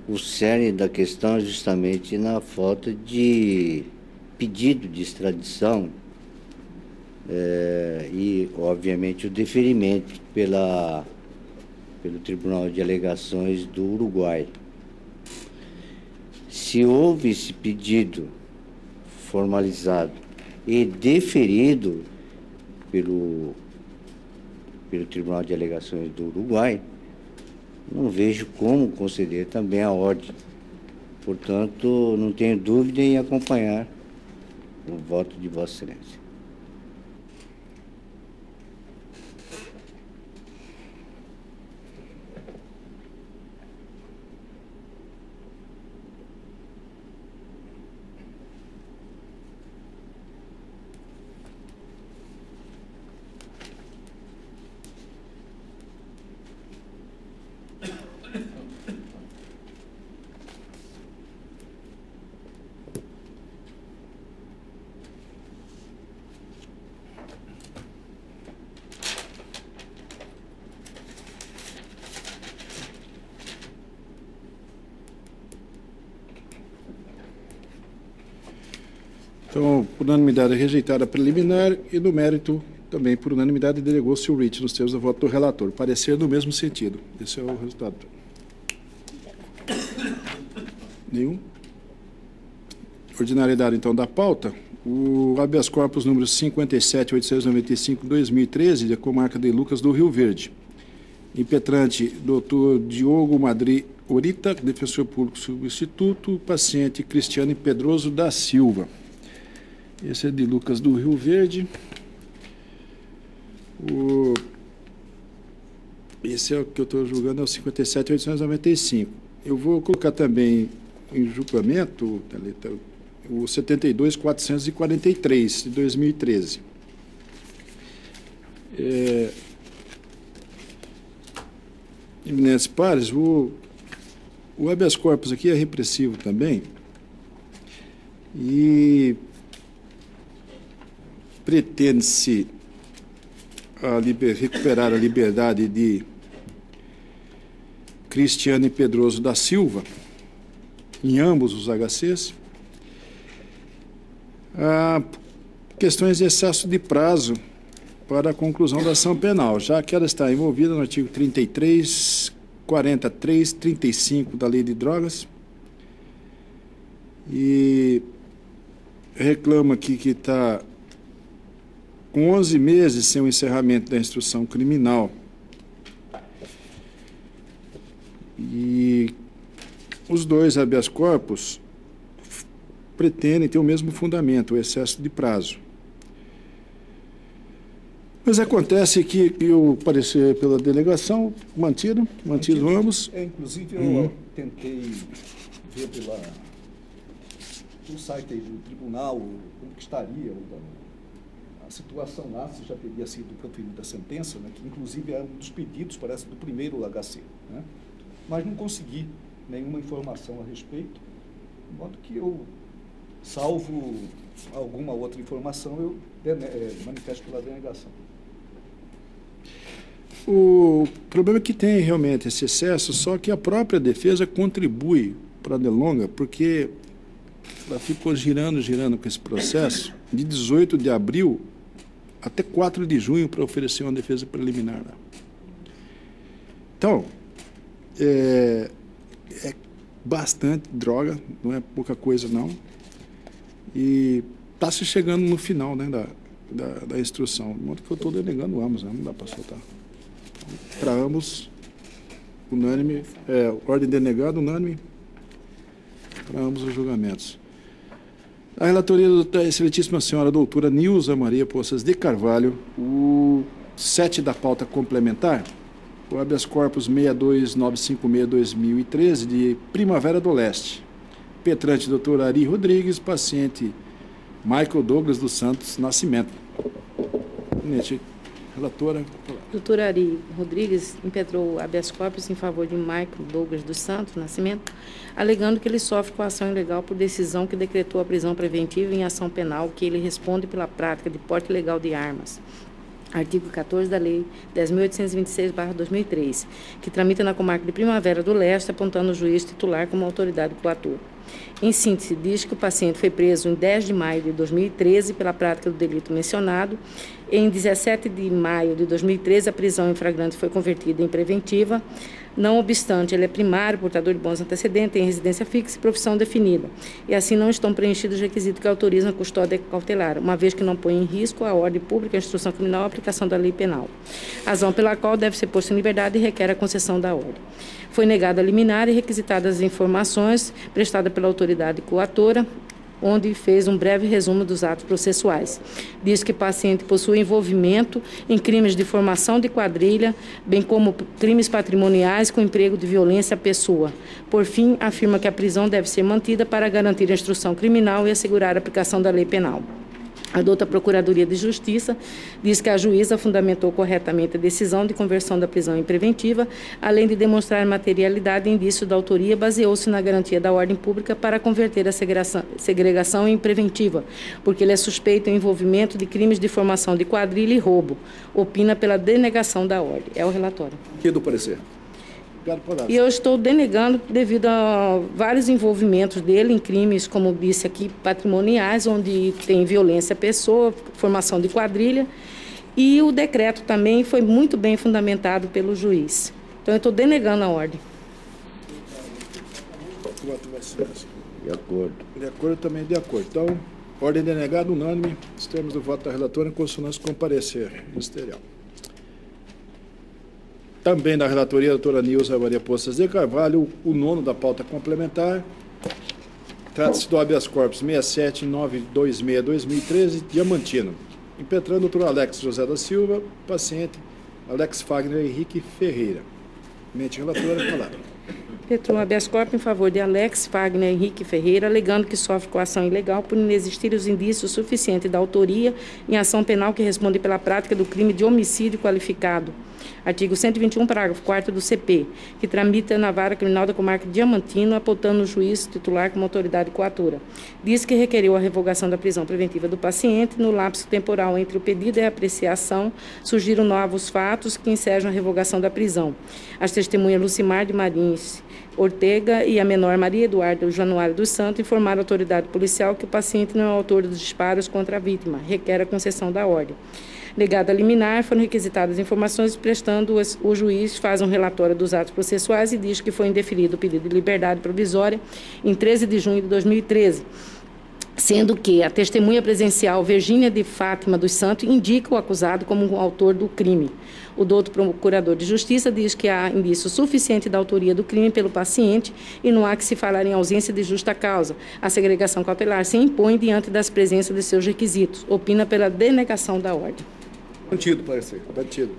Speaker 3: O cerne da questão é justamente na falta de pedido de extradição e, obviamente, o deferimento pelo Tribunal de Alegações do Uruguai. Se houve esse pedido formalizado e deferido pelo Tribunal de Alegações do Uruguai, não vejo como conceder também a ordem. Portanto, não tenho dúvida em acompanhar o voto de Vossa Excelência.
Speaker 2: Então, por unanimidade, rejeitada a preliminar e, no mérito, também por unanimidade, delegou-se o writ nos termos do voto do relator. Parecer no mesmo sentido. Esse é o resultado. Nenhum? Ordinariedade, então, da pauta. O habeas corpus número 57.895/2013, da comarca de Lucas do Rio Verde. Impetrante, doutor Diogo Madri Orita, defensor público substituto, paciente Cristiane Pedroso da Silva. Esse é de Lucas do Rio Verde. Esse é o que eu estou julgando, é o 57.895. Eu vou colocar também em julgamento o 72.443, de 2013. Eminentes pares, o habeas corpus aqui é repressivo também, E pretende-se recuperar a liberdade de Cristiane Pedroso da Silva, em ambos os HCs. Questões de excesso de prazo para a conclusão da ação penal, já que ela está envolvida no artigo 33, 43, 35 da Lei de Drogas, e reclama aqui que está com 11 meses sem o encerramento da instrução criminal. E os dois habeas corpus pretendem ter o mesmo fundamento, o excesso de prazo. Mas acontece que o parecer pela delegação, mantido ambos.
Speaker 5: Inclusive, eu tentei ver pelo site aí do tribunal como que estaria a situação lá, se já teria sido proferida a sentença, né, que inclusive é um dos pedidos, parece, do primeiro HC. Né, mas não consegui nenhuma informação a respeito, de modo que eu, salvo alguma outra informação, eu manifesto pela denegação.
Speaker 2: O problema é que tem realmente esse excesso, só que a própria defesa contribui para a delonga, porque ela ficou girando com esse processo de 18 de abril até 4 de junho para oferecer uma defesa preliminar. Então, é bastante droga, não é pouca coisa não, e está se chegando no final, né, da instrução, de modo que eu estou denegando ambos, né, não dá para soltar. Para ambos, unânime, ordem denegada, unânime, para ambos os julgamentos. A relatoria da excelentíssima senhora doutora Nilza Maria Poças de Carvalho, o 7 da pauta complementar, o habeas corpus 62956-2013, de Primavera do Leste. Petrante doutor Ari Rodrigues, paciente Michael Douglas dos Santos Nascimento. Relatora.
Speaker 6: Doutor Ari Rodrigues impetrou habeas corpus em favor de Michael Douglas dos Santos Nascimento, alegando que ele sofre coação ilegal por decisão que decretou a prisão preventiva em ação penal, que ele responde pela prática de porte ilegal de armas. Artigo 14 da Lei 10.826/2003, que tramita na comarca de Primavera do Leste, apontando o juiz titular como autoridade coatora. Em síntese, diz que o paciente foi preso em 10 de maio de 2013 pela prática do delito mencionado. Em 17 de maio de 2013, a prisão em flagrante foi convertida em preventiva. Não obstante, ele é primário, portador de bons antecedentes, tem residência fixa e profissão definida. E assim não estão preenchidos os requisitos que autorizam a custódia cautelar, uma vez que não põe em risco a ordem pública, a instrução criminal e a aplicação da lei penal. Razão pela qual deve ser posto em liberdade e requer a concessão da ordem. Foi negada a liminar e requisitadas as informações prestadas pela autoridade coatora, onde fez um breve resumo dos atos processuais. Diz que o paciente possui envolvimento em crimes de formação de quadrilha, bem como crimes patrimoniais com emprego de violência à pessoa. Por fim, afirma que a prisão deve ser mantida para garantir a instrução criminal e assegurar a aplicação da lei penal. A douta Procuradoria de Justiça diz que a juíza fundamentou corretamente a decisão de conversão da prisão em preventiva, além de demonstrar materialidade e indício da autoria, baseou-se na garantia da ordem pública para converter a segregação em preventiva, porque ele é suspeito em envolvimento de crimes de formação de quadrilha e roubo. Opina pela denegação da ordem. É o relatório.
Speaker 5: E do parecer?
Speaker 6: E eu estou denegando devido a vários envolvimentos dele em crimes, como disse aqui, patrimoniais, onde tem violência à pessoa, formação de quadrilha, e o decreto também foi muito bem fundamentado pelo juiz. Então, eu estou denegando a ordem.
Speaker 3: De acordo.
Speaker 2: De acordo, também de acordo. Então, ordem denegada, unânime, os termos do voto da relatora em consonância com o parecer ministerial. Também da relatoria, a doutora Nilza Maria Poças de Carvalho, o 9º da pauta complementar. Trata-se do habeas corpus 67.926/2013, Diamantino. Impetrando o doutor Alex José da Silva, paciente Alex Fagner Henrique Ferreira. Mente relatora, palavra.
Speaker 6: Impetrou habeas corpus em favor de Alex Fagner Henrique Ferreira, alegando que sofre coação ilegal por inexistir os indícios suficientes da autoria em ação penal que responde pela prática do crime de homicídio qualificado Artigo 121, parágrafo 4º do CP, que tramita na Vara Criminal da Comarca de Diamantino, apontando o juiz titular como autoridade coatora. Diz que requeriu a revogação da prisão preventiva do paciente. No lapso temporal entre o pedido e a apreciação, surgiram novos fatos que ensejam a revogação da prisão. As testemunhas Lucimar de Marins Ortega e a menor Maria Eduarda Januário dos Santos informaram a autoridade policial que o paciente não é o autor dos disparos contra a vítima, requer a concessão da ordem. Negada a liminar, foram requisitadas informações, prestando o juiz faz um relatório dos atos processuais e diz que foi indeferido o pedido de liberdade provisória em 13 de junho de 2013. Sendo que a testemunha presencial Virgínia de Fátima dos Santos indica o acusado como o autor do crime. O douto procurador de Justiça diz que há indício suficiente da autoria do crime pelo paciente e não há que se falar em ausência de justa causa. A segregação cautelar se impõe diante das presenças de seus requisitos. Opina pela denegação da ordem.
Speaker 5: Mantido, parecer.
Speaker 2: Batido.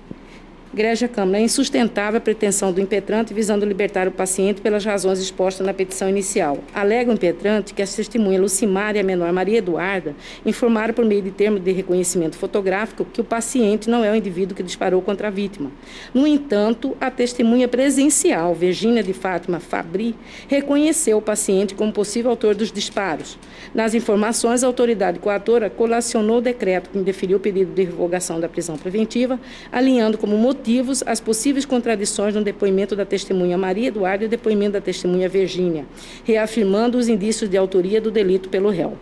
Speaker 6: Egregia Câmara, é insustentável a pretensão do impetrante visando libertar o paciente pelas razões expostas na petição inicial. Alega o impetrante que as testemunhas Lucimar e a menor Maria Eduarda informaram por meio de termo de reconhecimento fotográfico que o paciente não é o indivíduo que disparou contra a vítima. No entanto, a testemunha presencial, Virgínia de Fátima Fabri, reconheceu o paciente como possível autor dos disparos. Nas informações, a autoridade coatora colacionou o decreto que indeferiu o pedido de revogação da prisão preventiva, alinhando como motivos as possíveis contradições no depoimento da testemunha Maria Eduarda e o depoimento da testemunha Virgínia, reafirmando os indícios de autoria do delito pelo réu.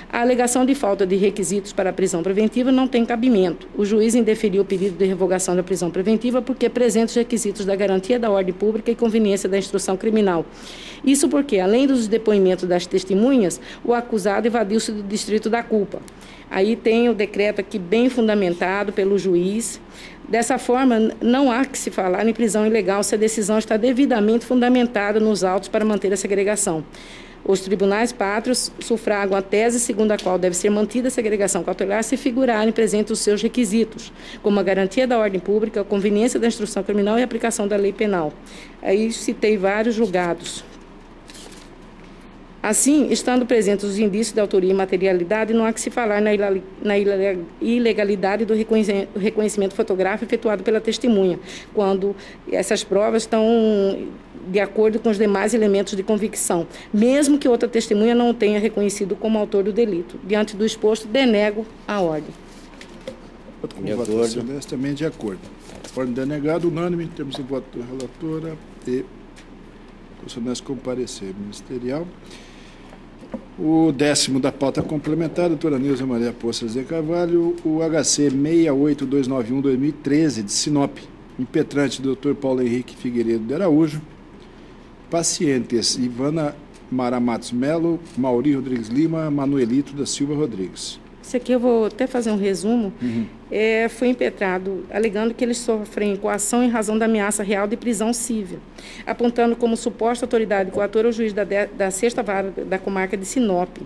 Speaker 6: A alegação de falta de requisitos para a prisão preventiva não tem cabimento. O juiz indeferiu o pedido de revogação da prisão preventiva porque apresenta os requisitos da garantia da ordem pública e conveniência da instrução criminal. Isso porque, além dos depoimentos das testemunhas, o acusado evadiu-se do distrito da culpa. Aí tem o decreto aqui bem fundamentado pelo juiz. Dessa forma, não há que se falar em prisão ilegal se a decisão está devidamente fundamentada nos autos para manter a segregação. Os tribunais pátrios sufragam a tese segundo a qual deve ser mantida a segregação cautelar se figurarem presentes os seus requisitos, como a garantia da ordem pública, a conveniência da instrução criminal e a aplicação da lei penal. Aí citei vários julgados. Assim, estando presentes os indícios de autoria e materialidade, não há que se falar na ilegalidade do reconhecimento fotográfico efetuado pela testemunha, quando essas provas estão de acordo com os demais elementos de convicção, mesmo que outra testemunha não o tenha reconhecido como autor do delito. Diante do exposto, denego a ordem.
Speaker 2: Com votação dessa, também de acordo. Ordem denegada, unânime, temos o voto da relatora e consonância com parecer ministerial. O 10º da pauta complementar, doutora Nilza Maria Poças de Carvalho, o HC 68291-2013, de Sinop, impetrante doutor Paulo Henrique Figueiredo de Araújo, pacientes Ivana Mara Matos Melo, Mauri Rodrigues Lima, Manuelito da Silva Rodrigues.
Speaker 6: Isso aqui eu vou até fazer um resumo. Foi impetrado alegando que eles sofrem coação em razão da ameaça real de prisão civil, apontando como suposta autoridade coatora o juiz da 6ª Vara da Comarca de Sinop.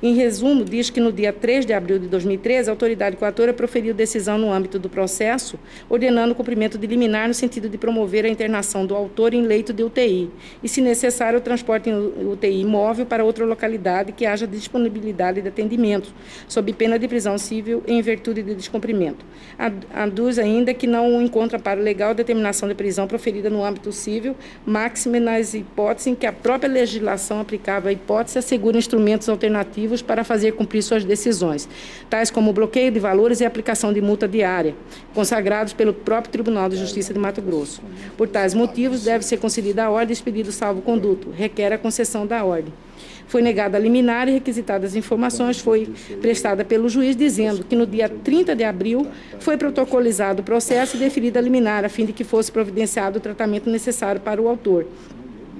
Speaker 6: Em resumo, diz que no dia 3 de abril de 2013, a autoridade coatora proferiu decisão no âmbito do processo, ordenando o cumprimento de liminar no sentido de promover a internação do autor em leito de UTI e, se necessário, o transporte em UTI móvel para outra localidade que haja disponibilidade de atendimento, sob pena de prisão civil em virtude de descumprimento. Aduz ainda que não encontra amparo legal a determinação de prisão proferida no âmbito civil, máxime nas hipóteses em que a própria legislação aplicável à hipótese assegura instrumentos alternativos para fazer cumprir suas decisões, tais como o bloqueio de valores e a aplicação de multa diária, consagrados pelo próprio Tribunal de Justiça de Mato Grosso. Por tais motivos, deve ser concedida a ordem expedido salvo-conduto, requer a concessão da ordem. Foi negada a liminar e requisitadas informações foi prestada pelo juiz, dizendo que no dia 30 de abril foi protocolizado o processo e deferida a liminar, a fim de que fosse providenciado o tratamento necessário para o autor.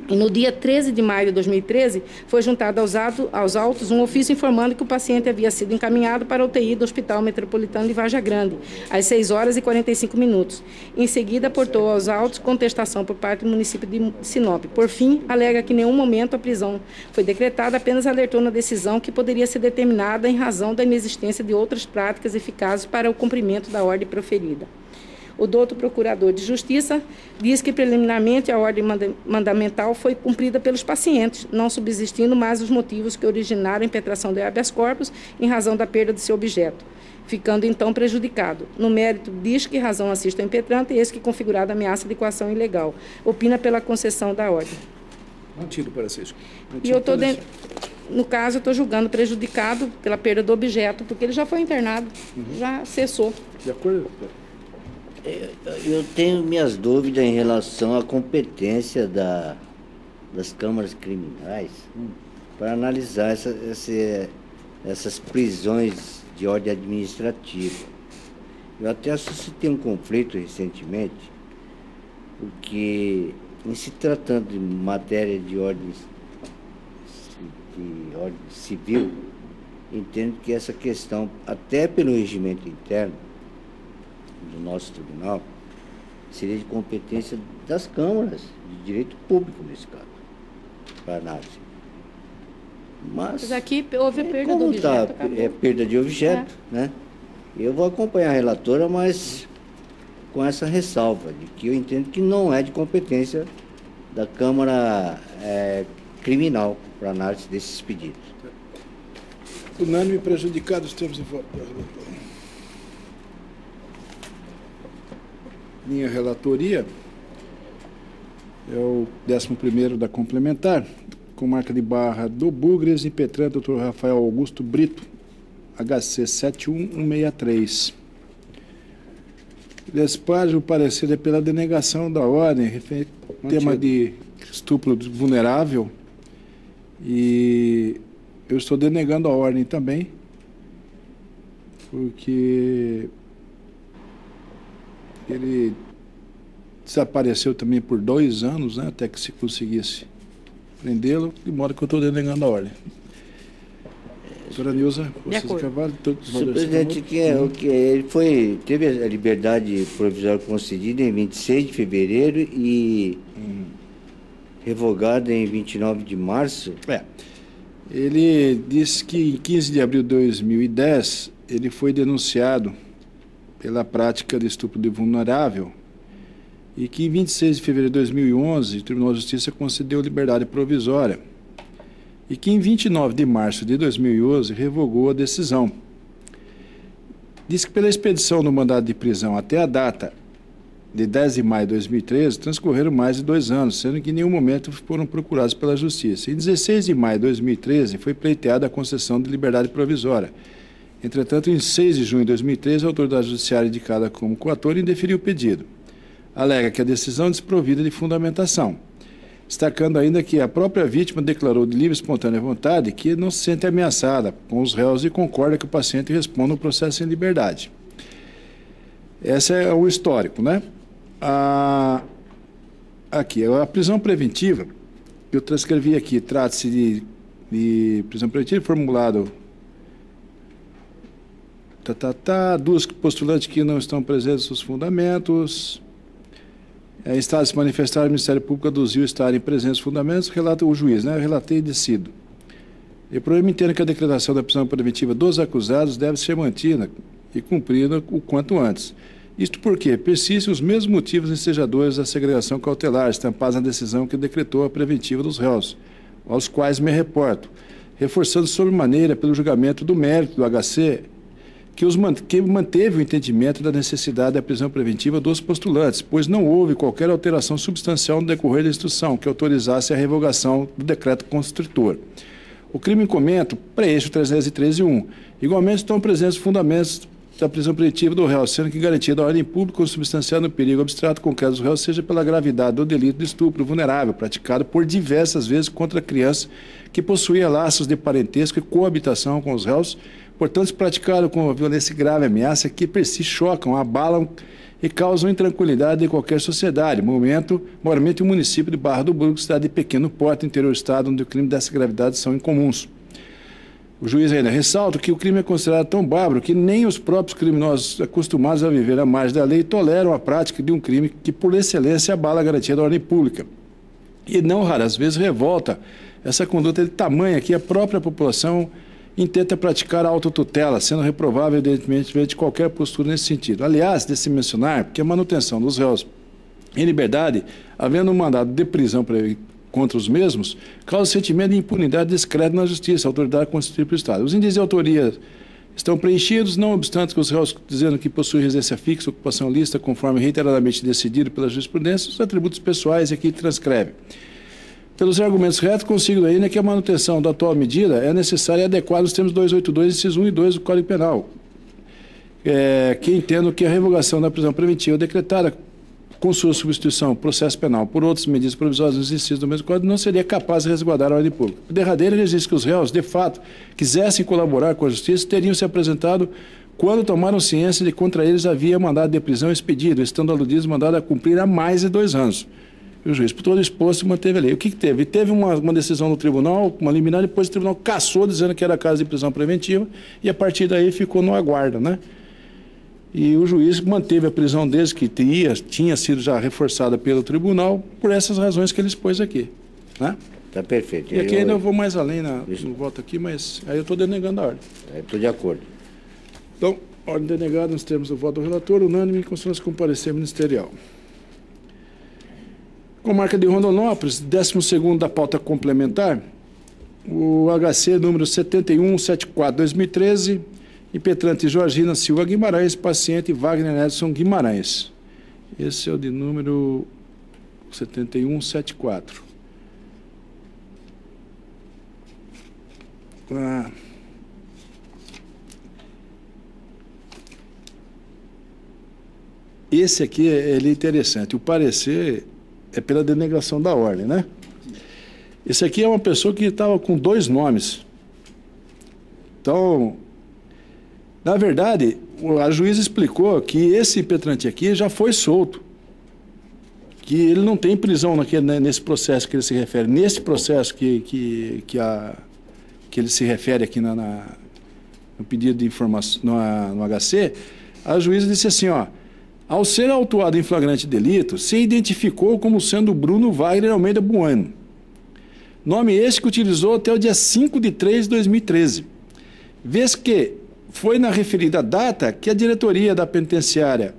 Speaker 6: E no dia 13 de maio de 2013, foi juntado aos autos um ofício informando que o paciente havia sido encaminhado para a UTI do Hospital Metropolitano de Vargem Grande, às 6h45. Em seguida, aportou aos autos contestação por parte do município de Sinop. Por fim, alega que em nenhum momento a prisão foi decretada, apenas alertou na decisão que poderia ser determinada em razão da inexistência de outras práticas eficazes para o cumprimento da ordem proferida. O douto procurador de Justiça diz que, preliminarmente, a ordem mandamental foi cumprida pelos pacientes, não subsistindo mais os motivos que originaram a impetração de habeas corpus em razão da perda de seu objeto. ficando então prejudicado. No mérito, diz que razão assiste ao impetrante e eis que configurada ameaça de coação ilegal. Opina pela concessão da ordem.
Speaker 2: Não tira o parecer escrito.
Speaker 6: E eu estou, no caso, eu estou julgando prejudicado pela perda do objeto, porque ele já foi internado, já cessou.
Speaker 2: De acordo?
Speaker 3: Eu tenho minhas dúvidas em relação à competência das câmaras criminais para analisar essas prisões de ordem administrativa. Eu até suscitei um conflito recentemente, porque, em se tratando de matéria de ordem civil, entendo que essa questão, até pelo regimento interno do nosso tribunal, seria de competência das câmaras de direito público, nesse caso, para análise. Mas
Speaker 6: aqui houve perda do
Speaker 3: como
Speaker 6: objeto.
Speaker 3: é perda de objeto, né? Eu vou acompanhar a relatora, mas com essa ressalva, de que eu entendo que não é de competência da Câmara Criminal para análise desses pedidos.
Speaker 2: Unânime prejudicado os termos de voto. Minha relatoria é o 11º da complementar, com marca de barra do Bugres, impetrante Dr. Rafael Augusto Brito, HC 71163. Despacho, o parecer é pela denegação da ordem, tema de estupro vulnerável, e eu estou denegando a ordem também, porque ele desapareceu também por 2 anos, né, até que se conseguisse prendê-lo, de modo que eu estou denegando a ordem. Doutora Nilza, vocês Carvalho,
Speaker 3: Senhor presidente, ele teve a liberdade provisória concedida em 26 de fevereiro e revogada em 29 de março.
Speaker 2: Ele disse que em 15 de abril de 2010 ele foi denunciado pela prática de estupro de vulnerável e que em 26 de fevereiro de 2011 o Tribunal de Justiça concedeu liberdade provisória e que em 29 de março de 2011 revogou a decisão. Diz que pela expedição do mandado de prisão até a data de 10 de maio de 2013, transcorreram mais de 2 anos, sendo que em nenhum momento foram procurados pela Justiça. Em 16 de maio de 2013 foi pleiteada a concessão de liberdade provisória. Entretanto, em 6 de junho de 2013, a autoridade judiciária indicada como coator indeferiu o pedido. Alega que a decisão é desprovida de fundamentação, destacando ainda que a própria vítima declarou de livre e espontânea vontade que não se sente ameaçada com os réus e concorda que o paciente responda ao processo em liberdade. Esse é o histórico, né? Aqui, a prisão preventiva, eu transcrevi aqui, trata-se de prisão preventiva, formulado 2 postulantes que não estão presentes nos fundamentos. Estado de se manifestar, o Ministério Público aduziu estarem presentes os fundamentos, relata o juiz, né? Eu relatei e decido. E o problema entendo que a decretação da prisão preventiva dos acusados deve ser mantida e cumprida o quanto antes. Isto porque persistem os mesmos motivos ensejadores da segregação cautelar, estampados na decisão que decretou a preventiva dos réus, aos quais me reporto, reforçando sobremaneira pelo julgamento do mérito do HC, que manteve o entendimento da necessidade da prisão preventiva dos postulantes, pois não houve qualquer alteração substancial no decorrer da instrução que autorizasse a revogação do decreto constritor. O crime em comento preenche o 313.1. Igualmente estão presentes os fundamentos da prisão preventiva do réu, sendo que garantida a ordem pública consubstanciada no perigo abstrato concreto do réu, seja pela gravidade do delito de estupro vulnerável, praticado por diversas vezes contra a criança que possuía laços de parentesco e coabitação com os réus, portanto, se praticado com violência grave, ameaça que per si chocam, abalam e causam intranquilidade em qualquer sociedade. Moralmente, o município de Barra do Burgo, cidade de pequeno porte, interior do estado, onde o crime dessa gravidade são incomuns. O juiz ainda ressalta que o crime é considerado tão bárbaro que nem os próprios criminosos acostumados a viver à margem da lei toleram a prática de um crime que, por excelência, abala a garantia da ordem pública. E não raras vezes revolta essa conduta de tamanha que a própria população intenta praticar a autotutela, sendo reprovável, evidentemente, qualquer postura nesse sentido. Aliás, de se mencionar que a manutenção dos réus em liberdade, havendo um mandado de prisão contra os mesmos, causa sentimento de impunidade e descrédito na justiça, a autoridade constituída pelo Estado. Os indícios de autoria estão preenchidos, não obstante que os réus dizendo que possuem residência fixa, ocupação lista, conforme reiteradamente decidido pela jurisprudência, os atributos pessoais aqui transcreve. Pelos argumentos retos, consigo ainda que a manutenção da atual medida é necessária e adequada aos termos 282, inciso 1 e 2 do Código Penal, que entendo que a revogação da prisão preventiva decretada com sua substituição, processo penal, por outras medidas provisórias nos incisos do mesmo Código, não seria capaz de resguardar a ordem pública. Por derradeiro, ele diz que os réus, de fato, quisessem colaborar com a Justiça, teriam se apresentado quando tomaram ciência de que contra eles havia mandado de prisão expedido, estando aludidos mandado a cumprir há mais de 2 anos. E o juiz, por todo exposto, manteve a lei. O que teve? Teve uma decisão no tribunal, uma liminar, depois o tribunal cassou, dizendo que era caso de prisão preventiva, e a partir daí ficou no aguardo, né? E o juiz manteve a prisão deles, que tinha sido já reforçada pelo tribunal, por essas razões que ele expôs aqui, né?
Speaker 3: Está perfeito.
Speaker 2: E aqui ainda eu vou mais além no voto aqui, mas aí eu estou denegando a ordem.
Speaker 3: Estou de acordo.
Speaker 2: Então, ordem denegada nos termos do voto do relator, unânime em constância com parecer ministerial. Comarca de Rondonópolis, 12º da pauta complementar, o HC número 7174/2013, impetrante Georgina Silva Guimarães, paciente Wagner Edson Guimarães. Esse é o de número 7174. Esse aqui ele é interessante. O parecer é pela denegação da ordem, né? Esse aqui é uma pessoa que estava com 2 nomes. Então, na verdade, a juíza explicou que esse impetrante aqui já foi solto, que ele não tem prisão nesse processo que ele se refere. Nesse processo que ele se refere aqui no pedido de informação, no HC, a juíza disse assim, ó, ao ser autuado em flagrante delito, se identificou como sendo Bruno Wagner Almeida Bueno. Nome esse que utilizou até o dia 5 de 3 de 2013. Vez que foi na referida data que a diretora da penitenciária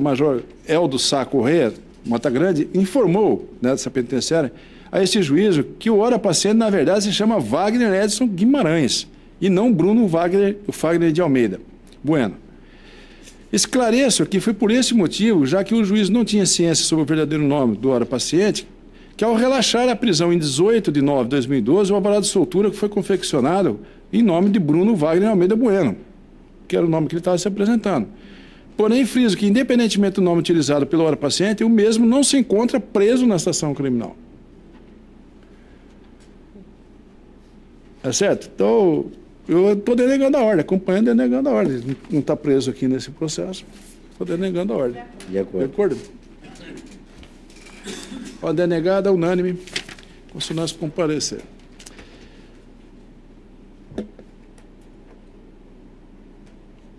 Speaker 2: Major Eldo Sá Corrêa, Mata Grande, informou, né, dessa penitenciária a esse juízo que o ora paciente, na verdade, se chama Wagner Edson Guimarães e não Bruno Wagner de Almeida Bueno. Esclareço que foi por esse motivo, já que o juiz não tinha ciência sobre o verdadeiro nome do ora paciente, que ao relaxar a prisão em 18 de 9 de 2012, o alvará de soltura que foi confeccionado em nome de Bruno Wagner Almeida Bueno, que era o nome que ele estava se apresentando. Porém, friso que, independentemente do nome utilizado pelo ora paciente, o mesmo não se encontra preso na estação criminal. É certo? Então, eu estou denegando a ordem, acompanhando e denegando a ordem. Não está preso aqui nesse processo, estou denegando a ordem.
Speaker 3: De acordo.
Speaker 2: De acordo? Ordem denegada, unânime, consonância com parecer.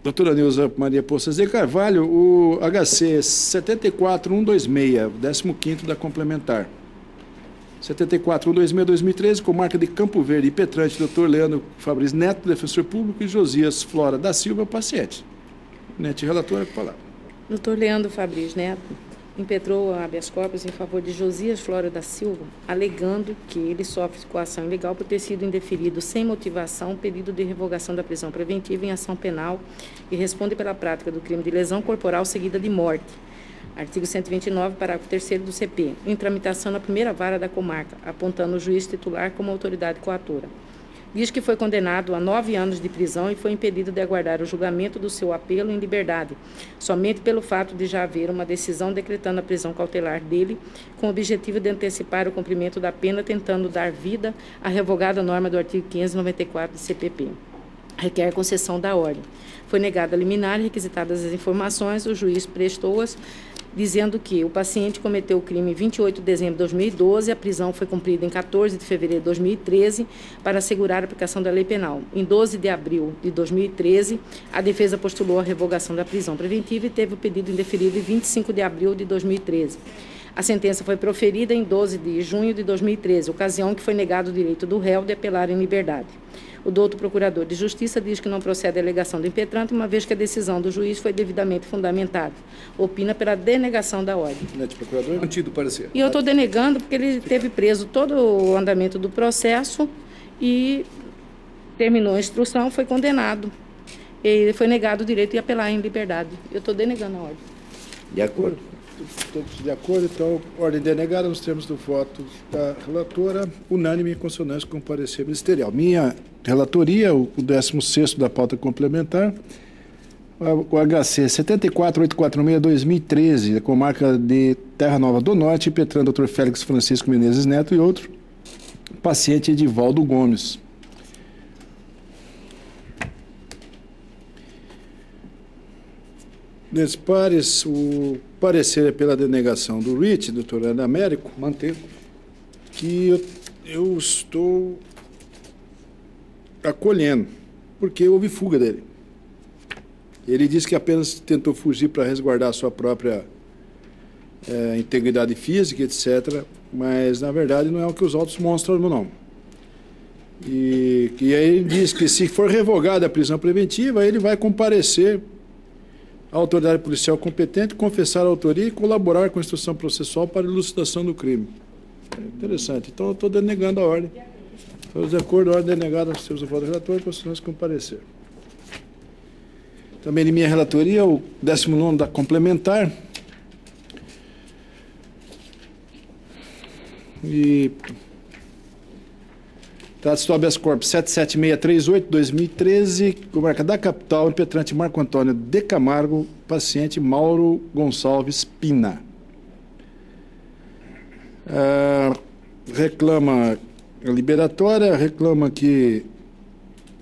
Speaker 2: Doutora Nilza Maria Poças de Carvalho, o HC 74126, 15º da complementar. 74126-2013, comarca de Campo Verde, impetrante, doutor Leandro Fabrício Neto, defensor público, e Josias Flora da Silva, paciente. Nete, relatora, com a palavra.
Speaker 6: Doutor Leandro Fabrício Neto impetrou habeas corpus em favor de Josias Flora da Silva, alegando que ele sofre coação ilegal por ter sido indeferido sem motivação pedido de revogação da prisão preventiva em ação penal e responde pela prática do crime de lesão corporal seguida de morte. Artigo 129, parágrafo 3º do CP, em tramitação na primeira vara da comarca, apontando o juiz titular como autoridade coatora. Diz que foi condenado a 9 anos de prisão e foi impedido de aguardar o julgamento do seu apelo em liberdade, somente pelo fato de já haver uma decisão decretando a prisão cautelar dele, com o objetivo de antecipar o cumprimento da pena, tentando dar vida à revogada norma do artigo 594 do CPP. Requer concessão da ordem. Foi negada a liminar e requisitadas as informações, o juiz prestou-as, dizendo que o paciente cometeu o crime em 28 de dezembro de 2012, a prisão foi cumprida em 14 de fevereiro de 2013 para assegurar a aplicação da lei penal. Em 12 de abril de 2013, a defesa postulou a revogação da prisão preventiva e teve o pedido indeferido em 25 de abril de 2013. A sentença foi proferida em 12 de junho de 2013, ocasião que foi negado o direito do réu de apelar em liberdade. O doutor procurador de Justiça diz que não procede a alegação do impetrante, uma vez que a decisão do juiz foi devidamente fundamentada. Opina pela denegação da ordem.
Speaker 2: Procurador?
Speaker 5: Mantido o parecer.
Speaker 6: E eu estou denegando porque ele teve preso todo o andamento do processo e terminou a instrução, foi condenado. E foi negado o direito de apelar em liberdade. Eu estou denegando a ordem.
Speaker 3: De acordo.
Speaker 2: Todos de acordo, então, ordem denegada nos termos do voto da relatora, unânime em consonância com o parecer ministerial. Minha relatoria, o 16º da pauta complementar, o HC 74846-2013, da comarca de Terra Nova do Norte, impetrando Dr. Félix Francisco Menezes Neto e outro, paciente Edivaldo Gomes. Nesses pares, o parecer é pela denegação do RIT, doutor Ana Américo,
Speaker 5: Manter.
Speaker 2: que eu estou acolhendo, porque houve fuga dele. Ele disse que apenas tentou fugir para resguardar a sua própria integridade física, etc., mas, na verdade, não é o que os autos mostram, não. E aí ele diz que, se for revogada a prisão preventiva, ele vai comparecer à autoridade policial competente, confessar a autoria e colaborar com a instrução processual para a elucidação do crime. É interessante. Então, eu estou denegando a ordem. Todos de acordo, a ordem denegada nos termos do voto do relator, constituição comparecer. Também em minha relatoria, o 19º da complementar. E trata-se do habeas corpus 77638-2013, comarca da capital, impetrante Marco Antônio de Camargo, paciente Mauro Gonçalves Pina. Reclama a liberatória, reclama que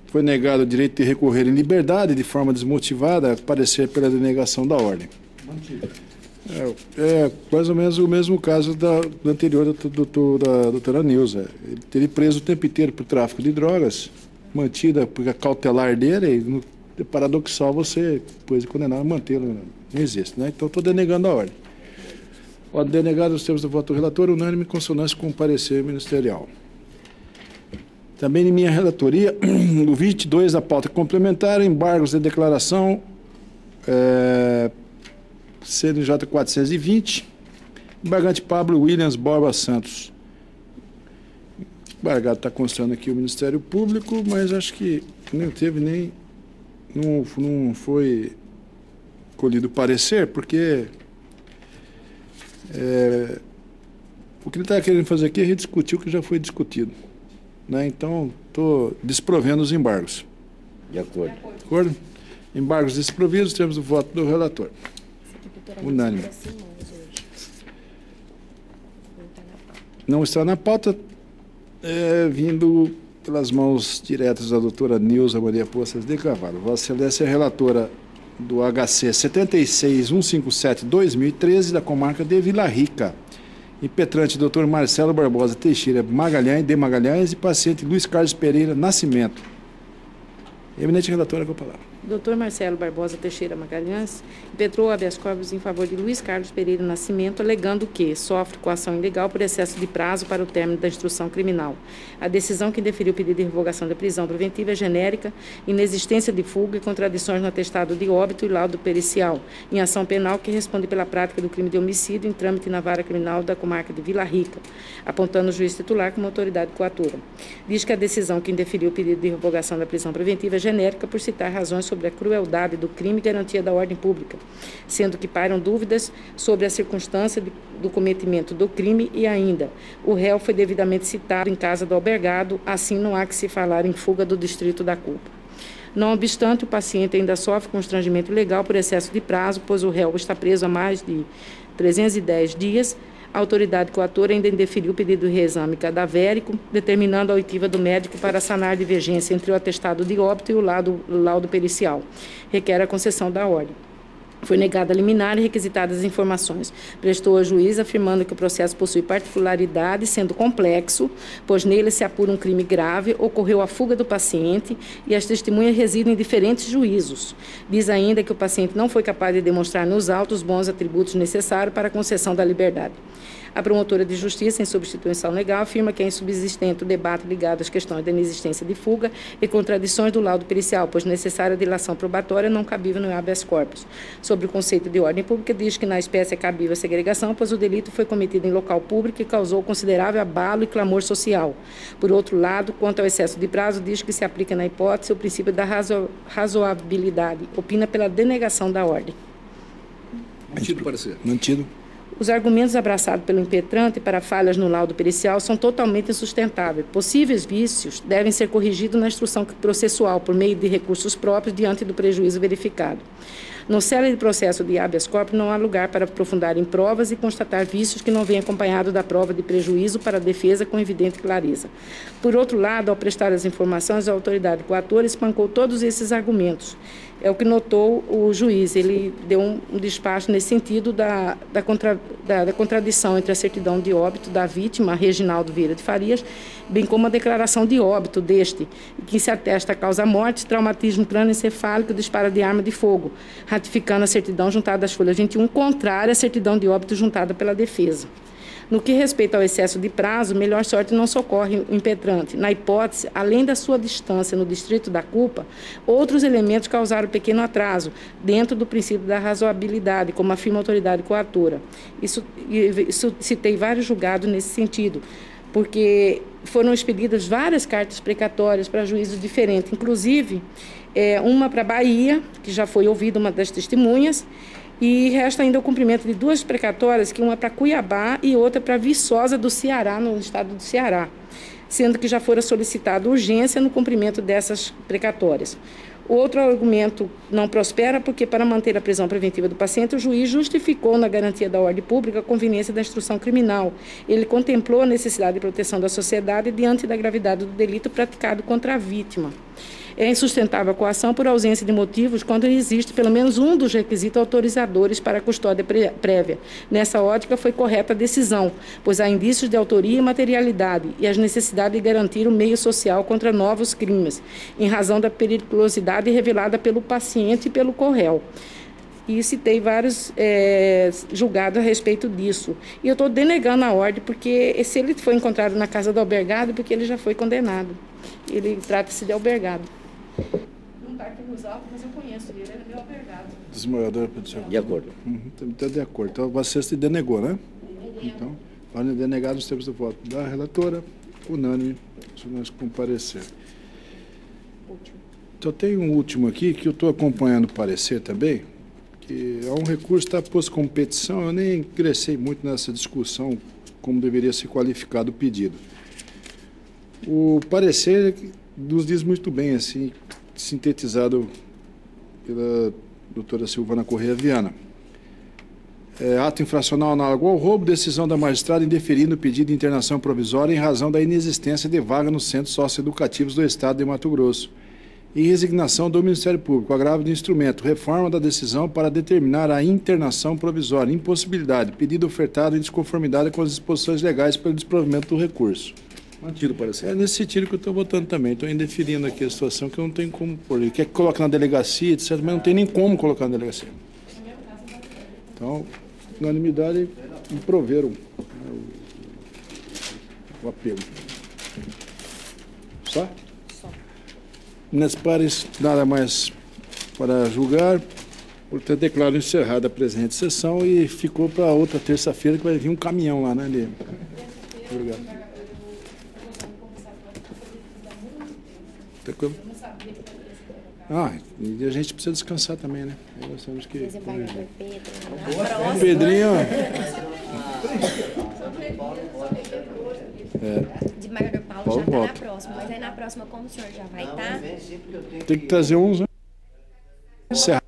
Speaker 2: foi negado o direito de recorrer em liberdade de forma desmotivada, a parecer pela denegação da ordem. É mais ou menos o mesmo caso do anterior da doutora Nilza. Ele teve preso o tempo inteiro por tráfico de drogas, mantida por cautelar dele, e é paradoxal você, depois de condenar, mantê-lo. Não existe, né? Então, estou denegando a ordem. Ordem denegada nos termos do voto do relator, unânime em consonância com o parecer ministerial. Também em minha relatoria, o 22 da pauta complementar, embargos de declaração, CNJ 420, embargante Pablo Williams Borba Santos. Embargado está constando aqui o Ministério Público, mas acho que não foi colhido parecer, porque o que ele está querendo fazer aqui é rediscutir o que já foi discutido. Né? Então, estou desprovendo os embargos.
Speaker 3: De acordo.
Speaker 2: De acordo? Embargos desprovidos, temos o voto do relator. Unânime. Não está na pauta, vindo pelas mãos diretas da doutora Nilza Maria Poças de Carvalho. Vossa Excelência é relatora do HC 76157-2013, da comarca de Vila Rica. Impetrante Dr. Marcelo Barbosa Teixeira de Magalhães e paciente Luiz Carlos Pereira Nascimento. Eminente relatora, com a palavra.
Speaker 6: Dr. Marcelo Barbosa Teixeira Magalhães impetrou habeas corpus em favor de Luiz Carlos Pereira Nascimento, alegando que sofre coação ilegal por excesso de prazo para o término da instrução criminal. A decisão que indeferiu o pedido de revogação da prisão preventiva é genérica, inexistência de fuga e contradições no atestado de óbito e laudo pericial, em ação penal que responde pela prática do crime de homicídio em trâmite na vara criminal da comarca de Vila Rica, apontando o juiz titular como autoridade coatora. Diz que a decisão que indeferiu o pedido de revogação da prisão preventiva é genérica por citar razões sobre a crueldade do crime e garantia da ordem pública, sendo que pairam dúvidas sobre a circunstância do cometimento do crime e ainda o réu foi devidamente citado em casa do albergado, assim não há que se falar em fuga do distrito da culpa. Não obstante, o paciente ainda sofre constrangimento ilegal por excesso de prazo, pois o réu está preso há mais de 310 dias. A autoridade coatora ainda indeferiu o pedido de reexame cadavérico, determinando a oitiva do médico para sanar a divergência entre o atestado de óbito e o laudo pericial. Requer a concessão da ordem. Foi negada a liminar e requisitadas as informações. Prestou a juiz afirmando que o processo possui particularidade, sendo complexo, pois nele se apura um crime grave, ocorreu a fuga do paciente e as testemunhas residem em diferentes juízos. Diz ainda que o paciente não foi capaz de demonstrar nos autos bons atributos necessários para a concessão da liberdade. A promotora de justiça, em substituição legal, afirma que é insubsistente o debate ligado às questões da inexistência de fuga e contradições do laudo pericial, pois necessária dilação probatória não cabível no habeas corpus. Sobre o conceito de ordem pública, diz que na espécie é cabível a segregação, pois o delito foi cometido em local público e causou considerável abalo e clamor social. Por outro lado, quanto ao excesso de prazo, diz que se aplica na hipótese o princípio da razoabilidade, opina pela denegação da ordem.
Speaker 5: Mantido o parecer.
Speaker 2: Mantido.
Speaker 6: Os argumentos abraçados pelo impetrante para falhas no laudo pericial são totalmente insustentáveis. Possíveis vícios devem ser corrigidos na instrução processual por meio de recursos próprios diante do prejuízo verificado. No célere processo de habeas corpus não há lugar para aprofundar em provas e constatar vícios que não vêm acompanhado da prova de prejuízo para a defesa com evidente clareza. Por outro lado, ao prestar as informações, a autoridade coatora espancou todos esses argumentos. É o que notou o juiz. Ele deu um despacho nesse sentido da contradição entre a certidão de óbito da vítima, Reginaldo Vieira de Farias, bem como a declaração de óbito deste, que se atesta a causa-morte, traumatismo crânioencefálico, disparo de arma de fogo, ratificando a certidão juntada às folhas 21, contrária à certidão de óbito juntada pela defesa. No que respeita ao excesso de prazo, melhor sorte não socorre o impetrante. Na hipótese, além da sua distância no distrito da culpa, outros elementos causaram pequeno atraso, dentro do princípio da razoabilidade, como afirma a autoridade coatora. Isso citei vários julgados nesse sentido, porque foram expedidas várias cartas precatórias para juízos diferentes, inclusive uma para a Bahia, que já foi ouvida uma das testemunhas, e resta ainda o cumprimento de duas precatórias, que uma para Cuiabá e outra para Viçosa do Ceará, no estado do Ceará, sendo que já fora solicitada urgência no cumprimento dessas precatórias. O outro argumento não prospera porque, para manter a prisão preventiva do paciente, o juiz justificou na garantia da ordem pública a conveniência da instrução criminal. Ele contemplou a necessidade de proteção da sociedade diante da gravidade do delito praticado contra a vítima. É insustentável a coação por ausência de motivos quando existe pelo menos um dos requisitos autorizadores para a custódia prévia. Nessa ótica, foi correta a decisão, pois há indícios de autoria e materialidade e as necessidades de garantir o meio social contra novos crimes, em razão da periculosidade revelada pelo paciente e pelo corréu. E citei vários julgados a respeito disso. E eu estou denegando a ordem, porque se ele foi encontrado na casa do albergado, porque ele já foi condenado. Ele trata-se de albergado. Não está aqui nos autos, mas eu conheço ele, ele é meu albergado.
Speaker 2: Desmorador, professor.
Speaker 3: De acordo.
Speaker 2: Está de acordo. Então, você se denegou, né? Então, ordem denegada nos termos do voto da relatora, unânime, se nós comparecer. Só tem um último aqui, que eu estou acompanhando o parecer também, que é um recurso que está posto como petição. Eu nem ingressei muito nessa discussão, como deveria ser qualificado o pedido. O parecer nos diz muito bem, assim, sintetizado pela doutora Silvana Corrêa Viana. Ato infracional análogo ao roubo, decisão da magistrada indeferindo o pedido de internação provisória em razão da inexistência de vaga nos centros socioeducativos do Estado de Mato Grosso e resignação do Ministério Público, agravo de instrumento, reforma da decisão para determinar a internação provisória, impossibilidade, pedido ofertado em desconformidade com as disposições legais pelo desprovimento do recurso.
Speaker 5: Mantido o parecer.
Speaker 2: É nesse sentido que eu estou votando também. Estou indeferindo aqui a situação que eu não tenho como pôr. Ele quer que coloque na delegacia, etc., mas não tem nem como colocar na delegacia. Então, unanimidade, me proveram, né, o apelo. Só? Só. Nas pares, nada mais para julgar. Portanto, declaro encerrada a presente sessão e ficou para outra terça-feira que vai vir um caminhão lá, né, Lê? Obrigado. E a gente precisa descansar também, né? Aí nós temos que...
Speaker 1: Desembargador Pedro, na próxima...
Speaker 2: Pedrinho...
Speaker 1: Desembargador Paulo
Speaker 2: Paulo
Speaker 1: já está na
Speaker 2: volta.
Speaker 1: próxima, mas aí na próxima, como o senhor já vai estar...
Speaker 2: Tem que trazer uns, né? Encerrar.